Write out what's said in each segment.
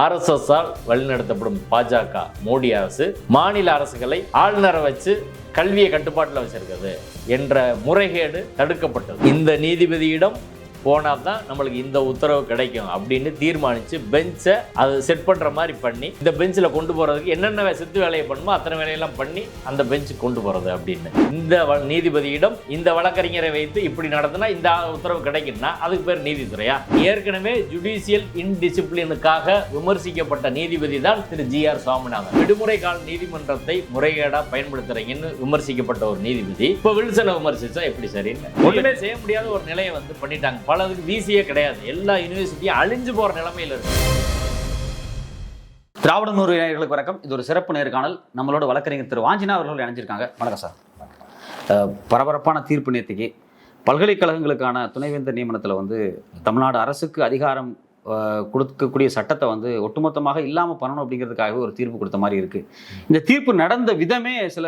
RSS-ஆல் வழிநடத்தப்படும் பாஜக மோடி அரசு மாநில அரசுகளை ஆளுநரை வச்சு கல்வியை கட்டுப்பாட்டில் வச்சிருக்கிறது என்ற முறைகேடு தடுக்கப்பட்டது. இந்த நீதிபதியிடம் போனால் தான் நம்மளுக்கு இந்த உத்தரவு கிடைக்கும் அப்படின்னு தீர்மானித்து பெஞ்சை அதை செட் பண்ணுற மாதிரி பண்ணி இந்த பெஞ்சில் கொண்டு போகிறதுக்கு என்னென்ன சித்து வேலையை பண்ணுமோ அத்தனை வேலையெல்லாம் பண்ணி அந்த பெஞ்சுக்கு கொண்டு போகிறது அப்படின்னு இந்த நீதிபதியிடம் இந்த வழக்கறிஞரை வைத்து இப்படி நடத்தினா இந்த உத்தரவு கிடைக்கும்னா அதுக்கு பேர் நீதித்துறையா? ஏற்கனவே ஜுடிஷியல் இன்டிசிப்ளினுக்காக விமர்சிக்கப்பட்ட நீதிபதி தான் திரு GR சுவாமிநாதன். விடுமுறை கால நீதிமன்றத்தை முறைகேடாக பயன்படுத்துறீங்கன்னு விமர்சிக்கப்பட்ட ஒரு நீதிபதி இப்போ வில்சனை விமர்சிச்சா எப்படி சரின்னு ஒன்றுமே செய்ய முடியாத ஒரு நிலையை வந்து பண்ணிட்டாங்க. பலதுக்கு வீசியே கிடையாது. எல்லா யூனிவர்சிட்டியும் அழிஞ்சு போற நிலைமையில இருக்கு. திராவிட நூறு நேயர்களுக்கு வணக்கம். இது ஒரு சிறப்பு நேர்காணல். நம்மளோட வழக்கறிஞர் திரு வாஞ்சினா அவர்கள் இணைஞ்சிருக்காங்க. வணக்கம் சார். பரபரப்பான தீர்ப்பு நேர்த்திக்கு பல்கலைக்கழகங்களுக்கான துணைவேந்தர் நியமனத்தில் வந்து தமிழ்நாடு அரசுக்கு அதிகாரம் கொடுக்கக்கூடிய சட்டத்தை வந்து ஒட்டுமொத்தமாக இல்லாமல் பண்ணணும் அப்படிங்கிறதுக்காகவே ஒரு தீர்ப்பு கொடுத்த மாதிரி இருக்கு. இந்த தீர்ப்பு நடந்த விதமே சில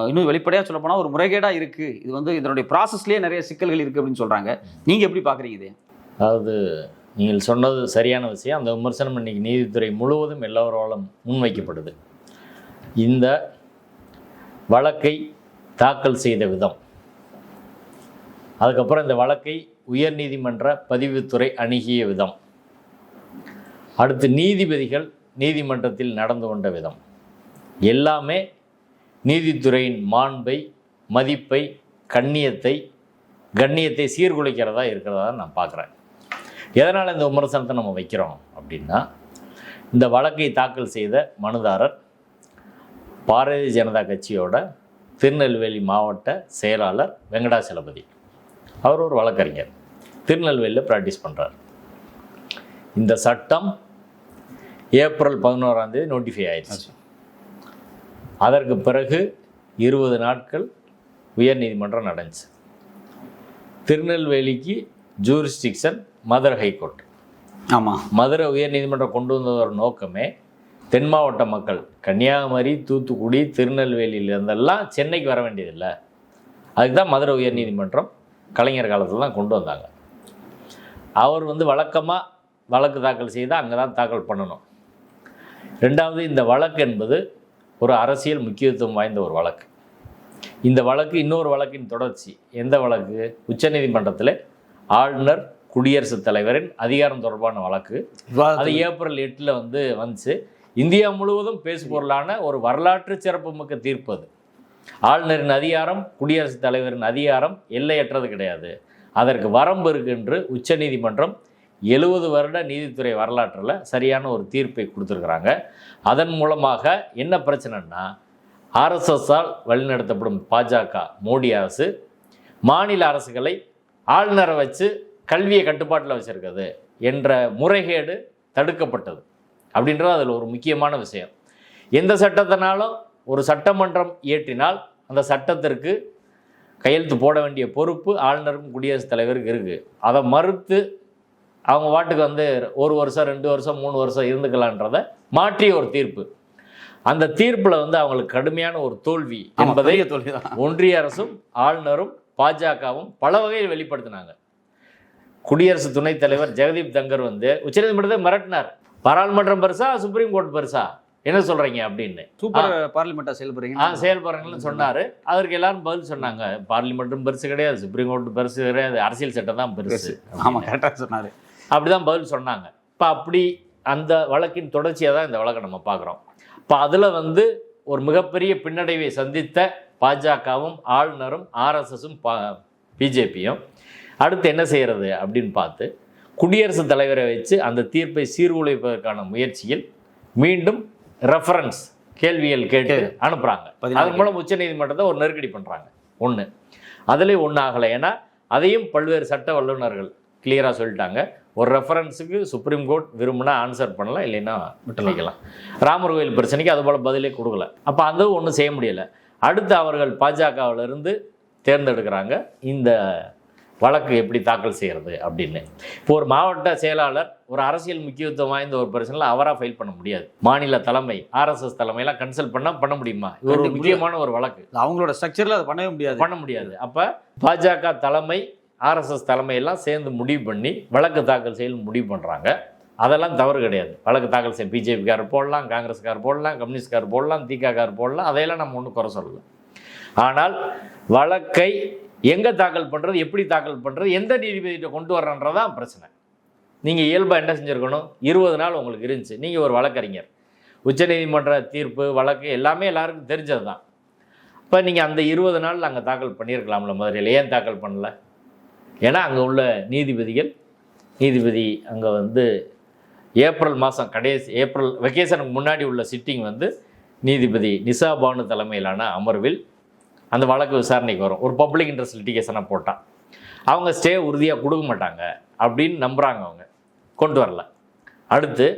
இன்னும் வெளிப்படையாக சொல்ல போனால் ஒரு முறைகேடாக இருக்குது. இது வந்து இதனுடைய ப்ராசஸ்லேயே நிறைய சிக்கல்கள் இருக்குது அப்படின்னு சொல்கிறாங்க. நீங்கள் எப்படி பார்க்குறீங்க இது? அதாவது நீங்கள் சொன்னது சரியான விஷயம். அந்த விமர்சனம் இன்னைக்கு நீதித்துறை முழுவதும் எல்லோராலும் முன்வைக்கப்படுது. இந்த வழக்கை தாக்கல் செய்த விதம், அதுக்கப்புறம் இந்த வழக்கை உயர்நீதிமன்ற பதிவுத்துறை அணுகிய விதம், அடுத்து நீதிபதிகள் நீதிமன்றத்தில் நடந்து கொண்ட விதம் எல்லாமே நீதித்துறையின் மாண்பை, மதிப்பை, கண்ணியத்தை சீர்குலைக்கிறதா இருக்கிறதா நான் பார்க்குறேன். எதனால் இந்த விமர்சனத்தை நம்ம வைக்கிறோம் அப்படின்னா, இந்த வழக்கை தாக்கல் செய்த மனுதாரர் பாரதிய ஜனதா கட்சியோட திருநெல்வேலி மாவட்ட செயலாளர் வெங்கடாசலபதி. அவர் ஒரு வழக்கறிஞர், திருநெல்வேலியில் ப்ராக்டிஸ் பண்ணுறார். இந்த சட்டம் ஏப்ரல் 11 நோட்டிஃபை ஆயிடுச்சு. அதற்கு பிறகு 20 நாட்கள் உயர்நீதிமன்றம் நடந்துச்சு. திருநெல்வேலிக்கு ஜூரிஸ்டிக்ஷன் மதுரை ஹைகோர்ட். ஆமாம், மதுரை உயர்நீதிமன்றம் கொண்டு வந்ததோட நோக்கமே தென் மாவட்ட மக்கள் கன்னியாகுமரி, தூத்துக்குடி, திருநெல்வேலியிலேருந்தெல்லாம் சென்னைக்கு வர வேண்டியதில்லை. அதுக்கு தான் மதுரை உயர்நீதிமன்றம் கலைஞர் காலத்தில் தான் கொண்டு வந்தாங்க. அவர் வந்து வழக்கமாக வழக்கு தாக்கல் செய்தால் அங்கே தான் தாக்கல் பண்ணணும். ரெண்டாவது, இந்த வழக்கு என்பது ஒரு அரசியல் முக்கியத்துவம் வாய்ந்த ஒரு வழக்கு. இந்த வழக்கு இன்னொரு வழக்கின் தொடர்ச்சி. எந்த வழக்கு? உச்சநீதிமன்றத்தில் ஆளுநர் குடியரசுத் தலைவரின் அதிகாரம் தொடர்பான வழக்கு. அது ஏப்ரல் 8 வந்துச்சு. இந்தியா முழுவதும் பேசுபொருளான ஒரு வரலாற்று சிறப்புமிக்க தீர்ப்பு அது. ஆளுநரின் அதிகாரம், குடியரசுத் தலைவரின் அதிகாரம் எல்லையற்றது கிடையாது. அதற்கு வரம்பு இருக்கு என்று உச்சநீதிமன்றம் 70 வருட நீதித்துறை வரலாற்றில் சரியான ஒரு தீர்ப்பை கொடுத்துருக்குறாங்க. அதன் மூலமாக என்ன பிரச்சனைன்னா, RSS-ஆல் வழிநடத்தப்படும் பாஜக மோடி அரசு மாநில அரசுகளை ஆளுநரை வச்சு கல்வியை கட்டுப்பாட்டில் வச்சிருக்கிறது என்ற முறைகேடு தடுக்கப்பட்டது அப்படின்றது அதில் ஒரு முக்கியமான விஷயம். எந்த சட்டத்தினாலும் ஒரு சட்டமன்றம் இயற்றினால் அந்த சட்டத்திற்கு கையெழுத்து போட வேண்டிய பொறுப்பு ஆளுநருக்கும் குடியரசுத் தலைவருக்கு இருக்குது. அதை மறுத்து அவங்க வாட்டுக்கு 1 வருஷம் 2 வருஷம் 3 வருஷம் இருந்துக்கலான்றதை மாற்றிய ஒரு தீர்ப்பு. அந்த தீர்ப்பில் அவங்களுக்கு கடுமையான ஒரு தோல்வி என்பதை ஒன்றிய அரசும் ஆளுநரும் பாஜகவும் பல வகையில் வெளிப்படுத்தினாங்க. குடியரசு துணைத் தலைவர் ஜெகதீப் தங்கர் உச்சநீதிமன்றத்தை மிரட்டினார். பாராளுமன்றம் பெருசா, சுப்ரீம் கோர்ட் பெருசா, என்ன சொல்கிறீங்க அப்படின்னு. சூப்பர் பார்லிமெண்ட்டாக செயல்படுறீங்கன்னு சொன்னார். அதற்கு எல்லாரும் பதில் சொன்னாங்க, பார்லிமெண்ட்டும் பெருசு கிடையாது, சுப்ரீம் கோர்ட்டு பெருசு கிடையாது, அரசியல் சட்டம் தான் பெருசு. ஆமாம், கரெக்டாக சொன்னார். அப்படிதான் பதில் சொன்னாங்க. இப்போ அப்படி அந்த வழக்கின் தொடர்ச்சியாக தான் இந்த வழக்கை நம்ம பார்க்குறோம். இப்போ அதில் ஒரு மிகப்பெரிய பின்னடைவை சந்தித்த பாஜகவும் ஆளுநரும் RSS-ம் பிஜேபியும் அடுத்து என்ன செய்கிறது அப்படின்னு பார்த்து குடியரசுத் தலைவரை வச்சு அந்த தீர்ப்பை சீர்குலைப்பதற்கான முயற்சியில் மீண்டும் ரெஃபரன்ஸ் கேள்விகள் கேட்டு அனுப்புகிறாங்க. அதன் மூலம் உச்சநீதிமன்றத்தை ஒரு நெருக்கடி பண்ணுறாங்க. ஒன்று அதுலேயும் ஒன்றும் ஆகலை. ஏன்னா அதையும் பல்வேறு சட்ட வல்லுநர்கள் கிளியராக சொல்லிட்டாங்க. ஒரு ரெஃபரன்ஸுக்கு சுப்ரீம் கோர்ட் விரும்பினா ஆன்சர் பண்ணலாம், இல்லைன்னா விட்டு நிற்கலாம். ராமர் கோயில் பிரச்சனைக்கு அதுபோல் பதிலே கொடுக்கல. அப்போ அந்த ஒன்றும் செய்ய முடியலை. அடுத்து அவர்கள் பாஜகவிலிருந்து தேர்ந்தெடுக்கிறாங்க இந்த வழக்கு எப்படி தாக்கல் செய்கிறது அப்படின்னு. இப்போ ஒரு மாவட்ட செயலாளர் ஒரு அரசியல் முக்கியத்துவம் வாய்ந்த ஒரு பிரச்சனையில் அவராக ஃபைல் பண்ண முடியாது. மாநில தலைமை RSS தலைமையெல்லாம் கன்சல்ட் பண்ண முடியுமா? இது ஒரு முக்கியமான ஒரு வழக்கு. அவங்களோட ஸ்ட்ரக்சரில் அதை பண்ண முடியாது. அப்போ பாஜக தலைமை RSS தலைமையெல்லாம் சேர்ந்து முடிவு பண்ணி வழக்கு தாக்கல் செய்ய முடிவு பண்ணுறாங்க. அதெல்லாம் தவறு கிடையாது. வழக்கு தாக்கல் செய்ய பிஜேபிக்காரர் போடலாம், காங்கிரஸ்காரர் போடலாம், கம்யூனிஸ்ட்காரர் போடலாம், திகாக்காரர் போடலாம், அதையெல்லாம் நம்ம ஒன்றும் குறை சொல்லலாம். ஆனால் வழக்கை எங்கே தாக்கல் பண்ணுறது, எப்படி தாக்கல் பண்ணுறது, எந்த நீதிபதிகிட்ட கொண்டு வர்றன்றதான் பிரச்சனை. நீங்கள் இயல்பாக என்ன செஞ்சுருக்கணும், 20 நாள் உங்களுக்கு இருந்துச்சு. நீங்கள் ஒரு வழக்கறிஞர், உச்சநீதிமன்ற தீர்ப்பு வழக்கு எல்லாமே எல்லாருக்கும் தெரிஞ்சது தான். இப்போ நீங்கள் அந்த 20 நாள் அங்கே தாக்கல் பண்ணியிருக்கலாம்ல மதுரையில், ஏன் தாக்கல் பண்ணல? ஏன்னா அங்கே உள்ள நீதிபதி அங்கே வந்து ஏப்ரல் மாதம் ஏப்ரல் வெக்கேஷனுக்கு முன்னாடி உள்ள சிட்டிங் வந்து நீதிபதி நிசா பானு தலைமையிலான அமர்வில் அந்த வழக்கு விசாரணைக்கு வரும். ஒரு பப்ளிக் இன்ட்ரெஸ்ட் லிட்டிகேஷனை போட்டான், அவங்க ஸ்டே உறுதியாக கொடுக்க மாட்டாங்க அப்படின்னு நம்புகிறாங்க, அவங்க கொண்டு வரல. அடுத்து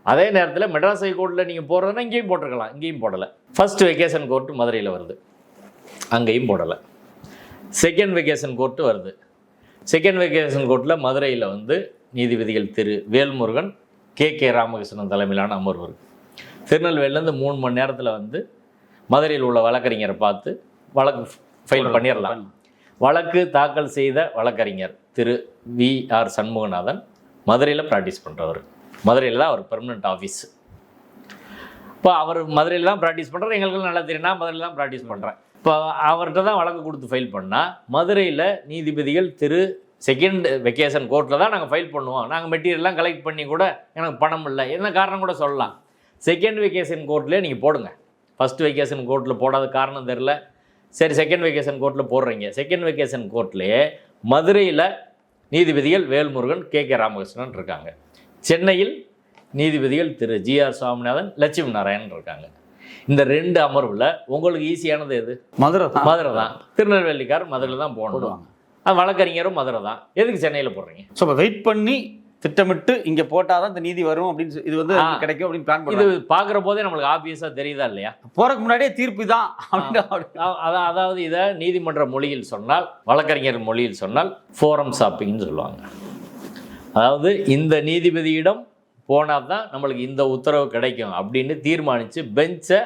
அதே நேரத்தில் மெட்ராஸ் ஹைகோர்ட்டில் நீங்கள் போடுறதுன்னா இங்கேயும் போட்டிருக்கலாம், இங்கேயும் போடலை. ஃபர்ஸ்ட் வெக்கேஷன் கோர்ட்டு மதுரையில் வருது, அங்கேயும் போடலை. செகண்ட் வெக்கேஷன் கோர்ட்டு வருது. செகண்ட் வெக்கேஷன் கோர்ட்டில் மதுரையில் வந்து நீதிபதிகள் திரு வேல்முருகன், கே ராமகிருஷ்ணன் தலைமையிலான அமர்வு இருக்குது. திருநெல்வேலியிலேருந்து 3 மணி நேரத்தில் வந்து மதுரையில் உள்ள வழக்கறிஞரை பார்த்து வழக்கு ஃபைல் பண்ணிடலாம். வழக்கு தாக்கல் செய்த வழக்கறிஞர் திரு VR சண்முகநாதன் மதுரையில் ப்ராக்டிஸ் பண்ணுறவர். மதுரையில் தான் அவர் பெர்மனெண்ட் ஆஃபீஸ். இப்போ அவர் மதுரையில் தான் ப்ராக்டிஸ் பண்ணுறாரு. எங்களுக்கு நல்லா தெரியும், நான் மதுரையில் தான் ப்ராக்டிஸ் பண்ணுறேன். இப்போ அவர்கிட்ட தான் வழக்கு கொடுத்து ஃபைல் பண்ணால் மதுரையில் நீதிபதிகள் திரு செகண்ட் வெக்கேஷன் கோர்ட்டில் தான் நாங்கள் ஃபைல் பண்ணுவோம், நாங்கள் மெட்டீரியல்லாம் கலெக்ட் பண்ணி கூட எனக்கு பணம் இல்லை, என்ன காரணம் கூட சொல்லலாம். செகண்ட் வெக்கேஷன் கோர்ட்லேயே நீங்கள் போடுங்க. ஃபஸ்ட்டு வெக்கேஷன் கோர்ட்டில் போடாத காரணம் தெரில, சரி செகண்ட் வெக்கேஷன் கோர்ட்டில் போடுறீங்க. செகண்ட் வெக்கேஷன் கோர்ட்லேயே மதுரையில் நீதிபதிகள் வேல்முருகன், கே ராமகிருஷ்ணன் இருக்காங்க. சென்னையில் நீதிபதிகள் திரு GR சுவாமிநாதன், லட்சுமி நாராயணன் இருக்காங்க. இந்த 2 அமர்வில் உங்களுக்கு ஈஸியானது எது? மதுரை தான். திருநெல்வேலிக்காரர் மதுரையில் தான் போடுவாங்க. அது வழக்கறிஞரும் மதுரை தான். எதுக்கு சென்னையில் போடுறீங்க? ஸோ இப்போ வெயிட் பண்ணி திட்டமிட்டு இங்கே போட்டால் தான் இந்த நீதி வரும் அப்படின்னு, இது வந்து கிடைக்கும் அப்படின்னு பிளான் பண்ணி, இது பார்க்குற போதே நம்மளுக்கு ஆப்வியஸாக தெரியுதா இல்லையா? போகிறதுக்கு முன்னாடியே தீர்ப்பு தான் அப்படின்னு. அதாவது இதை நீதிமன்ற மொழியில் சொன்னால், வழக்கறிஞர் மொழியில் சொன்னால் ஃபோரம் ஷாப்பிங்னு சொல்லுவாங்க. அதாவது இந்த நீதிபதியிடம் போனால் தான் நம்மளுக்கு இந்த உத்தரவு கிடைக்கும் அப்படின்னு தீர்மானித்து பெஞ்சை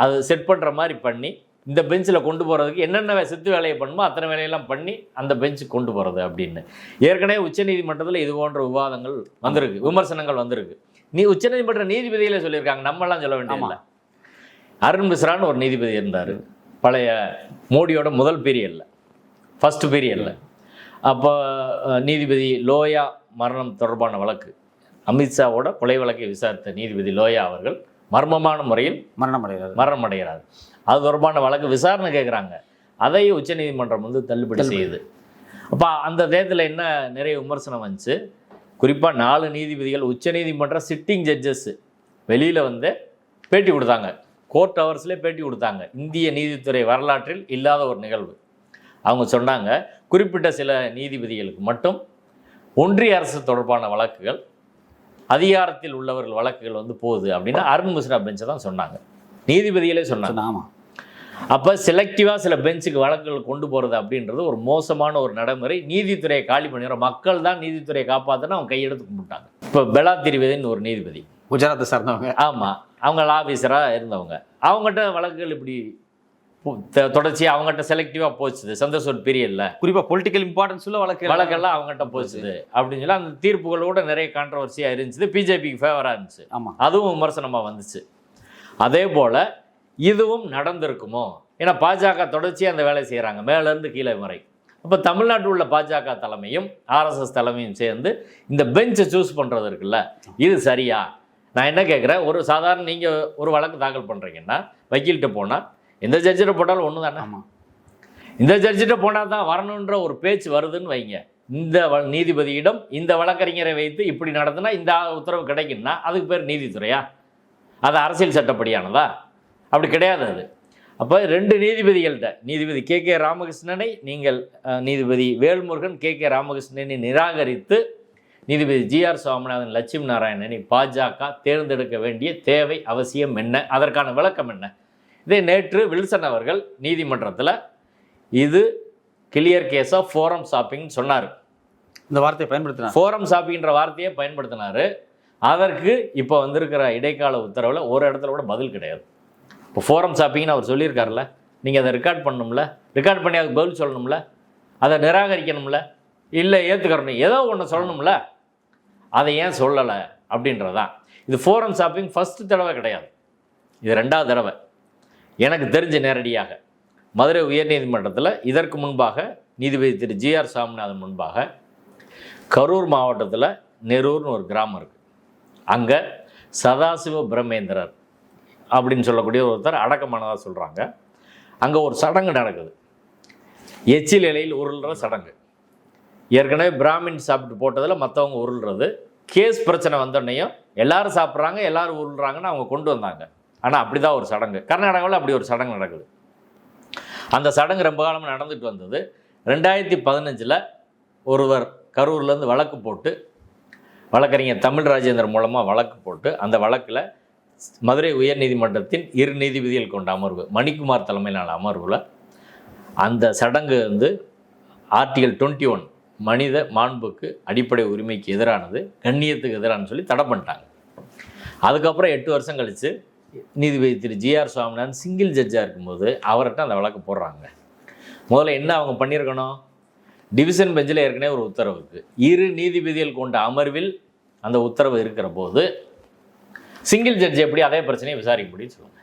அது செட் பண்ணுற மாதிரி பண்ணி, இந்த பெஞ்சில் கொண்டு போகிறதுக்கு என்னென்ன சித்து வேலையை பண்ணுமோ அத்தனை வேலையெல்லாம் பண்ணி அந்த பெஞ்சுக்கு கொண்டு போகிறது அப்படின்னு. ஏற்கனவே உச்சநீதிமன்றத்தில் இது போன்ற விவாதங்கள் வந்திருக்கு, விமர்சனங்கள் வந்திருக்கு. உச்சநீதிமன்ற நீதிபதிகளே சொல்லியிருக்காங்க, நம்மளாம் சொல்ல வேண்டியதில்லை. அருண் மிஸ்ரான்னு ஒரு நீதிபதி இருந்தார் பழைய மோடியோட முதல் பீரியடில், ஃபஸ்ட்டு பீரியடில். அப்போ நீதிபதி லோயா மரணம் தொடர்பான வழக்கு, அமித்ஷாவோட கொலை வழக்கை விசாரித்த நீதிபதி லோயா அவர்கள் மர்மமான முறையில் மரணம் அடைகிறார். அது தொடர்பான வழக்கு விசாரணை கேட்குறாங்க, அதையும் உச்சநீதிமன்றம் வந்து தள்ளுபடி செய்யுது. அப்போ அந்த நேரத்தில் என்ன நிறைய விமர்சனம் வந்துச்சு. குறிப்பாக 4 நீதிபதிகள் உச்சநீதிமன்ற சிட்டிங் ஜட்ஜஸ் வெளியில் வந்து பேட்டி கொடுத்தாங்க, கோர்ட் ஹவர்ஸ்லேயே பேட்டி கொடுத்தாங்க. இந்திய நீதித்துறை வரலாற்றில் இல்லாத ஒரு நிகழ்வு. அவங்க சொன்னாங்க, குறிப்பிட்ட சில நீதிபதிகளுக்கு மட்டும் ஒன்றிய அரசு தொடர்பான வழக்குகள், அதிகாரத்தில் உள்ளவர்கள் வழக்குகள் வந்து போகுது அப்படின்னு அருண் மிஸ்ரா பெஞ்சை தான் சொன்னாங்க, நீதிபதிகளே சொன்னாங்க. ஆமாம். அப்போ செலக்டிவாக சில பெஞ்சுக்கு வழக்குகள் கொண்டு போகிறது அப்படின்றது ஒரு மோசமான ஒரு நடைமுறை. நீதித்துறையை காலி பண்ணிடுற மக்கள் தான் நீதித்துறையை காப்பாற்றினா அவங்க கையெடுத்து கும்பிட்டாங்க. இப்போ பெலா திரிவேதின்னு ஒரு நீதிபதி, குஜராத்தை சார்ந்தவங்க. ஆமாம், அவங்க ஆஃபீஸராக இருந்தவங்க. அவங்ககிட்ட வழக்குகள் இப்படி தொடர்ச்சியாக அவங்ககிட்ட செலக்டிவாக போச்சுது. சந்தோஷ் பீரியடில் குறிப்பாக பொலிட்டிக்கல் இம்பார்ட்டன்ஸ் உள்ள வழக்கெல்லாம் அவங்ககிட்ட போச்சுது அப்படின்னு சொல்லி அந்த தீர்ப்புகளோட நிறைய கான்ட்ரவர்சியாக இருந்துச்சு. பிஜேபிக்கு ஃபேவராக இருந்துச்சு. ஆமாம், அதுவும் விமர்சனமாக வந்துச்சு. அதே போல் இதுவும் நடந்திருக்குமோ? ஏன்னா பாஜக தொடர்ச்சியாக அந்த வேலையை செய்கிறாங்க, மேலேருந்து கீழே வரை. அப்போ தமிழ்நாட்டில் உள்ள பாஜக தலைமையும் RSS தலைமையும் சேர்ந்து இந்த பெஞ்சை சூஸ் பண்ணுறது இருக்குல்ல, இது சரியா? நான் என்ன கேட்குறேன், ஒரு சாதாரண நீங்கள் ஒரு வழக்கு தாக்கல் பண்ணுறீங்கன்னா வக்கீல்கிட்ட போனால் எந்த ஜட்ஜிட்ட போட்டாலும் ஒன்று தானே. ஆமாம், இந்த ஜட்ஜிட்ட போனால் தான் வரணுன்ற ஒரு பேச்சு வருதுன்னு வைங்க. இந்த நீதிபதியிடம் இந்த வழக்கறிஞரை வைத்து இப்படி நடந்துனா இந்த உத்தரவு கிடைக்குன்னா அதுக்கு பேர் நீதித்துறையா? அது அரசியல் சட்டப்படியானதா? அப்படி கிடையாது அது. அப்போ 2 நீதிபதிகள்கிட்ட, நீதிபதி கே ராமகிருஷ்ணனை நீங்கள் நீதிபதி வேல்முருகன் கே ராமகிருஷ்ணனை நிராகரித்து நீதிபதி GR சுவாமிநாதன், லட்சுமி நாராயணனை பாஜக தேர்ந்தெடுக்க வேண்டிய தேவை அவசியம் என்ன, அதற்கான விளக்கம் என்ன? இதை நேற்று வில்சன் அவர்கள் நீதிமன்றத்தில் இது கிளியர் கேஸ் ஆஃப் ஃபோரம் ஷாப்பிங்னு சொன்னார். இந்த வார்த்தையை பயன்படுத்தினார், ஃபோரம் ஷாப்பிங்ன்ற வார்த்தையை பயன்படுத்தினார். அதற்கு இப்போ வந்திருக்கிற இடைக்கால உத்தரவில் ஒரு இடத்துல கூட பதில் கிடையாது. இப்போ ஃபோரம் ஷாப்பிங்னு அவர் சொல்லியிருக்காருல்ல, நீங்கள் அதை ரெக்கார்ட் பண்ணணும்ல, ரெக்கார்ட் பண்ணி அதுக்கு பதில் சொல்லணும்ல, அதை நிராகரிக்கணும்ல, இல்லை ஏற்றுக்கணும், ஏதோ ஒன்று சொல்லணும்ல. அதை ஏன் சொல்லலை அப்படின்றதான். இது ஃபோரம் ஷாப்பிங் ஃபஸ்ட்டு தடவை கிடையாது, இது 2வது தடவை எனக்கு தெரிஞ்ச. நேரடியாக மதுரை உயர்நீதிமன்றத்தில் இதற்கு முன்பாக நீதிபதி திரு ஜிஆர் சாமிநாதன் முன்பாக கரூர் மாவட்டத்தில் நெரூர்னு ஒரு கிராமம் இருக்குது. அங்கே சதாசிவ பிரம்மேந்திரர் அப்படின்னு சொல்லக்கூடிய ஒருத்தர் அடக்கமானதாக சொல்கிறாங்க. அங்கே ஒரு சடங்கு நடக்குது, எச்சில் இலையில் உருள்ற சடங்கு. ஏற்கனவே பிராமின் சாப்பிட்டு போட்டதில் மற்றவங்க உருள்றது, கேஸ் பிரச்சனை வந்தோடனையும் எல்லாரும் சாப்பிட்றாங்க எல்லாரும் உருள்றாங்கன்னு அவங்க கொண்டு வந்தாங்க. ஆனால் அப்படி தான் ஒரு சடங்கு கர்நாடகாவில் அப்படி ஒரு சடங்கு நடக்குது. அந்த சடங்கு ரொம்ப காலமாக நடந்துட்டு வந்தது. 2015 ஒருவர் கரூர்லேருந்து வழக்கு போட்டு, வழக்கறிஞர் தமிழ் ராஜேந்திரன் மூலமாக வழக்கு போட்டு, அந்த வழக்கில் மதுரை உயர்நீதிமன்றத்தின் 2 நீதிபதிகள் கொண்ட அமர்வு, மணிக்குமார் தலைமையிலான அமர்வில் அந்த சடங்கு வந்து ஆர்டிகல் 21 மனித மாண்புக்கு அடிப்படை உரிமைக்கு எதிரானது, கண்ணியத்துக்கு எதிரானு சொல்லி தடை பண்ணிட்டாங்க. அதுக்கப்புறம் 8 வருஷம் கழித்து நீதிபதி திரு ஜிஆர் சுவாமிநாதன் சிங்கிள் ஜட்ஜாக இருக்கும்போது அவர்கிட்ட அந்த வழக்கு போடுறாங்க. முதல்ல என்ன அவங்க பண்ணியிருக்கணும், டிவிஷன் பெஞ்சில் ஏற்கனவே ஒரு உத்தரவு இருக்குது, 2 நீதிபதிகள் கொண்ட அமர்வில் அந்த உத்தரவு இருக்கிற போது சிங்கிள் ஜட்ஜ் எப்படி அதே பிரச்சனையை விசாரிக்க முடியும்னு சொல்லுவாங்க.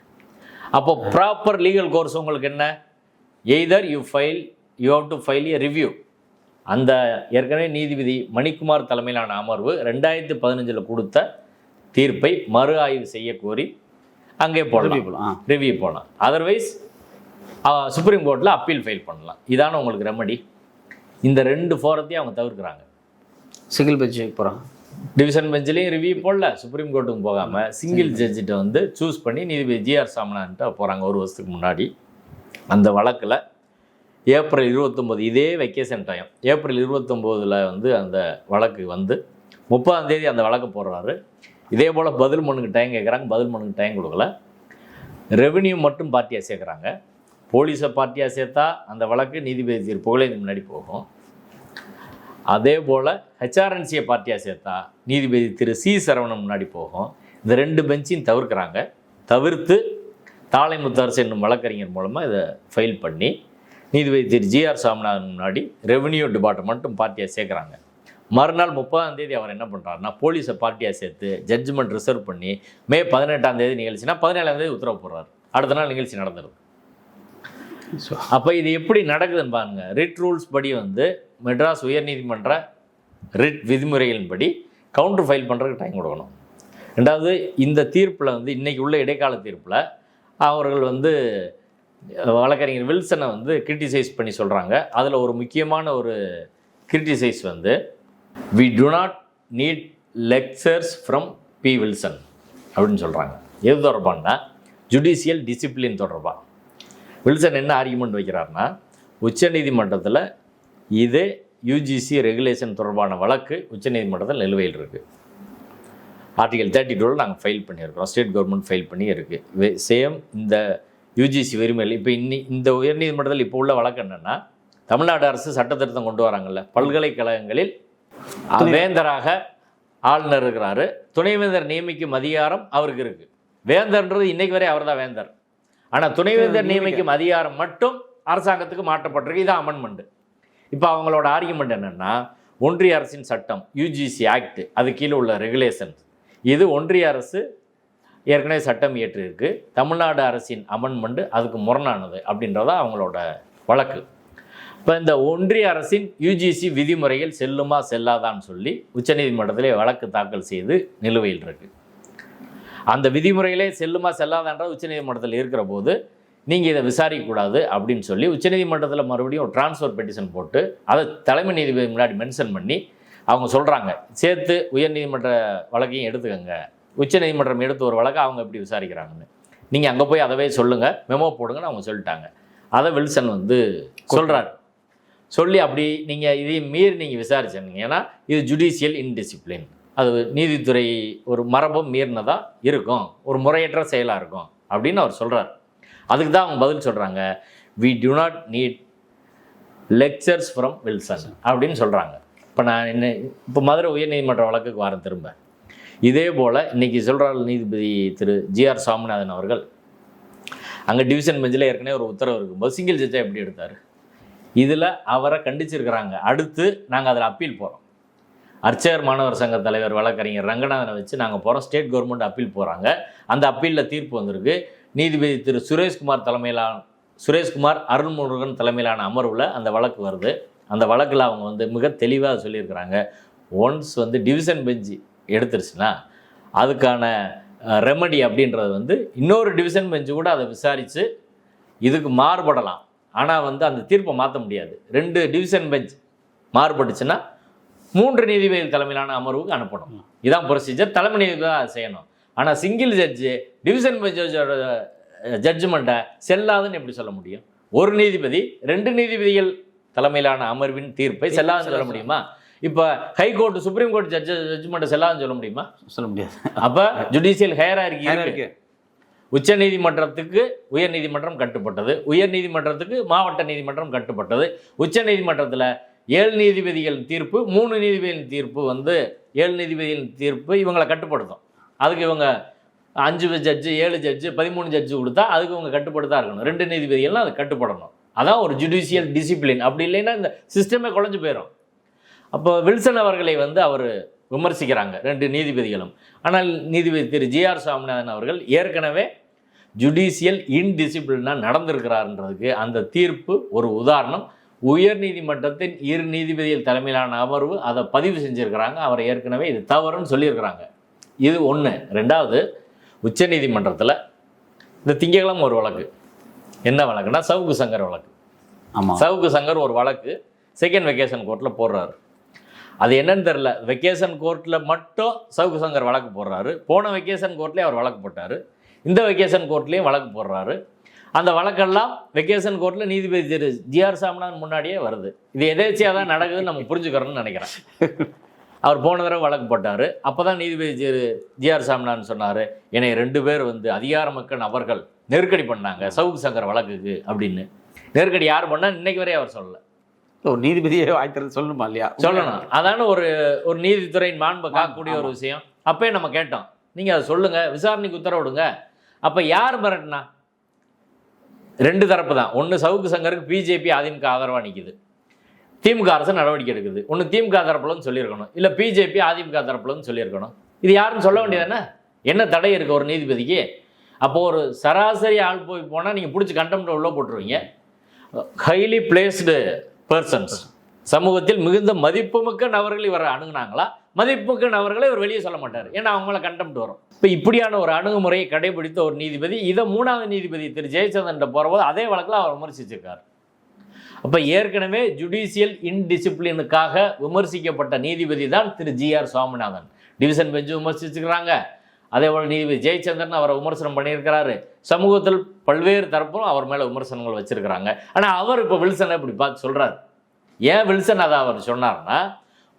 அப்போ ப்ராப்பர் லீகல் கோர்ஸ் உங்களுக்கு என்ன, either you have to file a review. அந்த ஏற்கனவே நீதிபதி மணிக்குமார் தலைமையிலான அமர்வு 2015 கொடுத்த தீர்ப்பை மறு ஆய்வு செய்ய கோரி அங்கே போடலாம், ரிவ்யூ போகலாம். அதர்வைஸ் சுப்ரீம் கோர்ட்டில் அப்பீல் ஃபைல் பண்ணலாம். இதான உங்களுக்கு ரெமடி. இந்த 2 ஃபோரத்தையும் அவங்க தவிர்க்கிறாங்க. சிங்கிள் பெஞ்சு போகிறாங்க, டிவிஷன் பெஞ்சிலையும் ரிவ்யூ போடல, சுப்ரீம் கோர்ட்டுக்கு போகாமல் சிங்கிள் ஜட்ஜிட்ட வந்து சூஸ் பண்ணி நீதிபதி ஜிஆர் சாமிநாதன்ட்ட போகிறாங்க. 1 வருஷத்துக்கு முன்னாடி அந்த வழக்கில் ஏப்ரல் 29, இதே வெக்கேஷன் டைம், ஏப்ரல் 29 வந்து அந்த வழக்கு வந்து 30ஆம் தேதி அந்த வழக்கு போடுறாரு. இதே போல் பதில் மனுக்கு டைம் கேட்குறாங்க, பதில் மனுக்கு டைம் கொடுக்கல. ரெவென்யூ மட்டும் பார்ட்டியாக சேர்க்குறாங்க. போலீஸை பார்ட்டியாக சேர்த்தா அந்த வழக்கு நீதிபதி திரு புகழேந்தி முன்னாடி போகும். அதே போல் ஹெச்ஆர்என்சியை பார்ட்டியாக சேர்த்தா நீதிபதி திரு சி சரவணன் முன்னாடி போகும். இந்த 2 பெஞ்சையும் தவிர்க்கிறாங்க. தவிர்த்து தாளை முத்தரசு என்னும் வழக்கறிஞர் மூலமாக இதை ஃபைல் பண்ணி நீதிபதி திரு ஜிஆர் சாமிநாதன் முன்னாடி ரெவென்யூ டிபார்ட்மெண்ட்டும் பார்ட்டியாக சேர்க்குறாங்க. மறுநாள் 30ஆம் தேதி அவர் என்ன பண்ணுறாருன்னா போலீஸை பார்ட்டியாக சேர்த்து ஜட்ஜ்மெண்ட் ரிசர்வ் பண்ணி மே 18ஆம் தேதி நிகழ்ச்சினா 17ஆம் தேதி உத்தரவு போடுறாரு. அடுத்த நாள் நிகழ்ச்சி நடந்துருது. அப்போ இது எப்படி நடக்குதுன்னு பாருங்க. ரிட் ரூல்ஸ் படி வந்து மெட்ராஸ் உயர்நீதிமன்ற ரிட் விதிமுறைகளின்படி கவுண்டர் ஃபைல் பண்ணுறதுக்கு டைம் கொடுக்கணும். 2வது இந்த தீர்ப்பில் வந்து இன்றைக்கி உள்ள இடைக்கால தீர்ப்பில் அவர்கள் வந்து வழக்கறிஞர் வில்சனை வந்து கிரிட்டிசைஸ் பண்ணி சொல்கிறாங்க. அதில் ஒரு முக்கியமான ஒரு கிரிட்டிசைஸ் வந்து we do not need lectures from P. Wilson அப்படின்னு சொல்கிறாங்க. எது தொடர்பானா ஜுடிஷியல் டிசிப்ளின் தொடர்பாக. வில்சன் என்ன ஆர்குமெண்ட் வைக்கிறாருன்னா, உச்சநீதிமன்றத்தில் இதே யூஜிசி ரெகுலேஷன் தொடர்பான வழக்கு உச்சநீதிமன்றத்தில் நிலுவையில் இருக்குது. ஆர்டிகல் 32 நாங்கள் ஃபைல் பண்ணியிருக்கிறோம், ஸ்டேட் கவர்மெண்ட் ஃபைல் பண்ணி இருக்குது. சேம் இந்த யூஜிசி விரிமையில் இப்போ இந்த உயர்நீதிமன்றத்தில் இப்போ உள்ள வழக்கு என்னென்னா, தமிழ்நாடு அரசு சட்டத்திருத்தம் கொண்டு வராங்கல்ல, பல்கலைக்கழகங்களில் வேந்தராக ஆளுநர் இருக்கிறாரு, துணைவேந்தர் நியமிக்கும் அதிகாரம் அவருக்கு இருக்குது. வேந்தர்ன்றது இன்னைக்கு வரை அவர் தான் வேந்தர். ஆனால் துணைவேந்தர் நியமிக்கும் அதிகாரம் மட்டும் அரசாங்கத்துக்கு மாற்றப்பட்டிருக்கு. இதான் அமெண்ட்மெண்ட். இப்போ அவங்களோட ஆர்குமெண்ட் என்னென்னா, ஒன்றிய அரசின் சட்டம் யூஜிசி ஆக்ட், அது கீழே உள்ள ரெகுலேஷன்ஸ், இது ஒன்றிய அரசு ஏற்கனவே சட்டம் இயற்றிருக்கு, தமிழ்நாடு அரசின் அமெண்ட்மெண்ட் அதுக்கு முரணானது அப்படின்றதா அவங்களோட வழக்கு. இப்போ இந்த ஒன்றிய அரசின் யூஜிசி விதிமுறைகள் செல்லுமா செல்லாதான்னு சொல்லி உச்சநீதிமன்றத்திலே வழக்கு தாக்கல் செய்து நிலுவையில் இருக்குது. அந்த விதிமுறைகளே செல்லுமா செல்லாதான்ற உச்சநீதிமன்றத்தில் இருக்கிற போது நீங்கள் இதை விசாரிக்கக்கூடாது அப்படின்னு சொல்லி உச்சநீதிமன்றத்தில் மறுபடியும் ஒரு ட்ரான்ஸ்ஃபர் பெட்டிஷன் போட்டு அதை தலைமை நீதிபதி முன்னாடி மென்ஷன் பண்ணி அவங்க சொல்கிறாங்க, சேர்த்து உயர்நீதிமன்ற வழக்கையும் எடுத்துக்கங்க, உச்சநீதிமன்றம் எடுத்து ஒரு வழக்கை அவங்க எப்படி விசாரிக்கிறாங்கன்னு நீங்கள் அங்கே போய் அதவே சொல்லுங்கள், மெமோ போடுங்கன்னு அவங்க சொல்லிட்டாங்க. அதை வில்சன் வந்து சொல்கிறார். சொல்லி அப்படி நீங்கள் இதையும் மீறி நீங்கள் விசாரிச்சிருந்தீங்க, ஏன்னா இது ஜுடிஷியல் இன்டிசிப்ளின், அது நீதித்துறை ஒரு மரபும் மீறினதாக இருக்கும், ஒரு முறையற்ற செயலாக இருக்கும் அப்படின்னு அவர் சொல்கிறார். அதுக்கு தான் அவங்க பதில் சொல்கிறாங்க, we do not need lectures from Wilson அப்படின்னு சொல்கிறாங்க. இப்போ நான் இப்போ மதுரை உயர்நீதிமன்ற வழக்குக்கு வரேன் திரும்ப. இதே போல் இன்றைக்கி சொல்கிறார் நீதிபதி திரு ஜிஆர் சாமிநாதன் அவர்கள், அங்கே டிவிஷன் பெஞ்சில் ஏற்கனவே ஒரு உத்தரவு இருக்கும்போது சிங்கிள் ஜட்ஜாக எப்படி எடுத்தார், இதில் அவரை கண்டிச்சிருக்கிறாங்க. அடுத்து நாங்கள் அதில் அப்பீல் போகிறோம். அர்ச்சகர் மாணவர் சங்க தலைவர் வழக்கறிஞர் ரங்கநாதனை வச்சு நாங்கள் போகிறோம். ஸ்டேட் கவர்மெண்ட் அப்பீல் போகிறாங்க. அந்த அப்பீலில் தீர்ப்பு வந்திருக்கு. நீதிபதி திரு சுரேஷ்குமார் அருள்முருகன் தலைமையிலான அமர்வில் அந்த வழக்கு வருது. அந்த வழக்கில் அவங்க வந்து மிக தெளிவாக சொல்லியிருக்கிறாங்க, ஒன்ஸ் வந்து டிவிஷன் பெஞ்ச் எடுத்துருச்சுன்னா அதுக்கான ரெமடி அப்படின்றது வந்து இன்னொரு டிவிஷன் பெஞ்சு கூட அதை விசாரித்து இதுக்கு மாறுபடலாம். ஆனால் வந்து அந்த தீர்ப்பை மாற்ற முடியாது. 2 டிவிஷன் பெஞ்ச் மாறுபட்டுச்சுன்னா 3 நீதிபதிகள் தலைமையிலான அமர்வுக்கு அனுப்பணும். இதான் ப்ரொசீஜர். தலைமை நீதிபதி தான் அதை செய்யணும். ஆனால் சிங்கிள் ஜட்ஜு டிவிஷன் பெஞ்சோட ஜட்ஜ்மெண்ட்டை செல்லாதுன்னு எப்படி சொல்ல முடியும்? ஒரு நீதிபதி 2 நீதிபதிகள் தலைமையிலான அமர்வின் தீர்ப்பை செல்லாதுன்னு சொல்ல முடியுமா? இப்போ ஹைகோர்ட் சுப்ரீம் கோர்ட் ஜட்ஜ்மெண்ட்டை செல்லாதுன்னு சொல்ல முடியுமா? சொல்ல முடியாது. அப்போ ஜுடிஷியல் ஹையரார்கி இருக்கு. உச்ச நீதிமன்றத்துக்கு உயர் நீதிமன்றம் கட்டுப்பட்டது, உயர் நீதிமன்றத்துக்கு மாவட்ட நீதிமன்றம் கட்டுப்பட்டது. உச்ச நீதிமன்றத்தில் 7 நீதிபதிகள் தீர்ப்பு, 3 நீதிபதிகளின் தீர்ப்பு வந்து 7 நீதிபதிகளின் தீர்ப்பு இவங்களை கட்டுப்படுத்தும். அதுக்கு இவங்க 5 ஜட்ஜு 7 ஜட்ஜு 13 ஜட்ஜு கொடுத்தா அதுக்கு இவங்க கட்டுப்படுத்தா இருக்கணும். 2 நீதிபதிகள்லாம் அது கட்டுப்படணும். அதான் ஒரு ஜுடிஷியல் டிசிப்ளின். அப்படி இல்லைன்னா இந்த சிஸ்டமே குழஞ்சு போயிடும். அப்போ வில்சன் அவர்களை வந்து அவர் விமர்சிக்கிறாங்க 2 நீதிபதிகளும். ஆனால் நீதிபதி திரு ஜி.ஆர். சுவாமிநாதன் அவர்கள் ஏற்கனவே ஜுடிஷியல் இன்டிசிப்ளினாக நடந்திருக்கிறார்ன்றதுக்கு அந்த தீர்ப்பு ஒரு உதாரணம். உயர் நீதிமன்றத்தின் 2 நீதிபதிகள் தலைமையிலான அமர்வு அதை பதிவு செஞ்சுருக்கிறாங்க. அவர் ஏற்கனவே இது தவறுன்னு சொல்லியிருக்கிறாங்க. இது ஒன்று. 2வது, உச்ச நீதிமன்றத்தில் இந்த திங்கட்கிழமை ஒரு வழக்கு. என்ன வழக்குன்னா சவுக்கு சங்கர் வழக்கு. ஆமாம், சவுக்கு சங்கர் ஒரு வழக்கு செகண்ட் வெக்கேஷன் கோர்ட்டில் போடுறாரு. அது என்னன்னு தெரில. வெக்கேஷன் கோர்ட்டில் மட்டும் சவுக்கு சங்கர் வழக்கு போடுறாரு. போன வெக்கேஷன் கோர்ட்லேயே அவர் வழக்கு போட்டார். இந்த வெக்கேஷன் கோர்ட்லேயும் வழக்கு போடுறாரு. அந்த வழக்கெல்லாம் வெக்கேஷன் கோர்ட்டில் நீதிபதி திரு ஜி.ஆர். சாமிநாதன் முன்னாடியே வருது. இது எதேச்சியாக தான் நடக்குதுன்னு நம்ம புரிஞ்சுக்கிறோன்னு நினைக்கிறேன். அவர் போன தடவை வழக்கு போட்டார். அப்போ தான் நீதிபதி ஜி.ஆர். சாமிநாதன் சொன்னார், என்னை 2 பேர் வந்து அதிகாரமிக்க நபர்கள் நெருக்கடி பண்ணாங்க சவுக்கு சங்கர் வழக்குக்கு அப்படின்னு. நெருக்கடி யார் பண்ணால் இன்னைக்கு வரையும் அவர் சொல்லலை. ஒரு நீதிபதியே வாய்க்கிறது சொல்லணுமா இல்லையா? சொல்லணும். அதான ஒரு நீதித்துறையின் மாண்பை காக்கக்கூடிய ஒரு விஷயம். அப்பயே நம்ம கேட்டோம், நீங்கள் அதை சொல்லுங்கள், விசாரணைக்கு உத்தரவிடுங்க. அப்போ யார் மிரட்டினா? 2 தரப்பு தான். ஒன்று சவுக்கு சங்கருக்கு பிஜேபி அதிமுக ஆதரவாக நிற்குது, திமுக அரசு நடவடிக்கை எடுக்குது. ஒன்று திமுக தரப்புலன்னு சொல்லியிருக்கணும், இல்லை பிஜேபி அதிமுக தரப்புலன்னு சொல்லியிருக்கணும். இது யாருன்னு சொல்ல வேண்டியதானே? என்ன தடை இருக்குது ஒரு நீதிபதிக்கு? அப்போது ஒரு சராசரி ஆள் போனால் நீங்கள் பிடிச்சி கண்டெம்ப்ட் உள்ள போட்டுருவீங்க. ஹைலி பிளேஸ்டு பர்சன்ஸ், சமூகத்தில் மிகுந்த மதிப்புமிக்க நபர்கள் இவரை அணுகுனாங்களா? மதிப்புமிக்க நபர்களை இவர் வெளியே சொல்ல மாட்டார், ஏன்னா அவங்கள கண்டெம்ப்ட் வரும். இப்போ இப்படியான ஒரு அணுகுமுறையை கடைபிடித்த ஒரு நீதிபதி இதை 3வது நீதிபதி திரு ஜெயச்சந்திரன் போகிறபோது அதே வழக்கில் அவர் விமர்சிச்சிருக்கார். அப்போ ஏற்கனவே ஜுடிஷியல் இன்டிசிப்ளினுக்காக விமர்சிக்கப்பட்ட நீதிபதி தான் திரு ஜி.ஆர். சுவாமிநாதன். டிவிஷன் பெஞ்சு விமர்சிச்சுக்கிறாங்க. அதே போல் நீதிபதி ஜெயச்சந்திரன் அவரை விமர்சனம் பண்ணியிருக்கிறாரு. சமூகத்தில் பல்வேறு தரப்பும் அவர் மேலே விமர்சனங்கள் வச்சுருக்கிறாங்க. ஆனால் அவர் இப்போ வில்சனை இப்படி பார்த்து சொல்கிறார். ஏன் வில்சன் அதை அவர் சொன்னார்னா,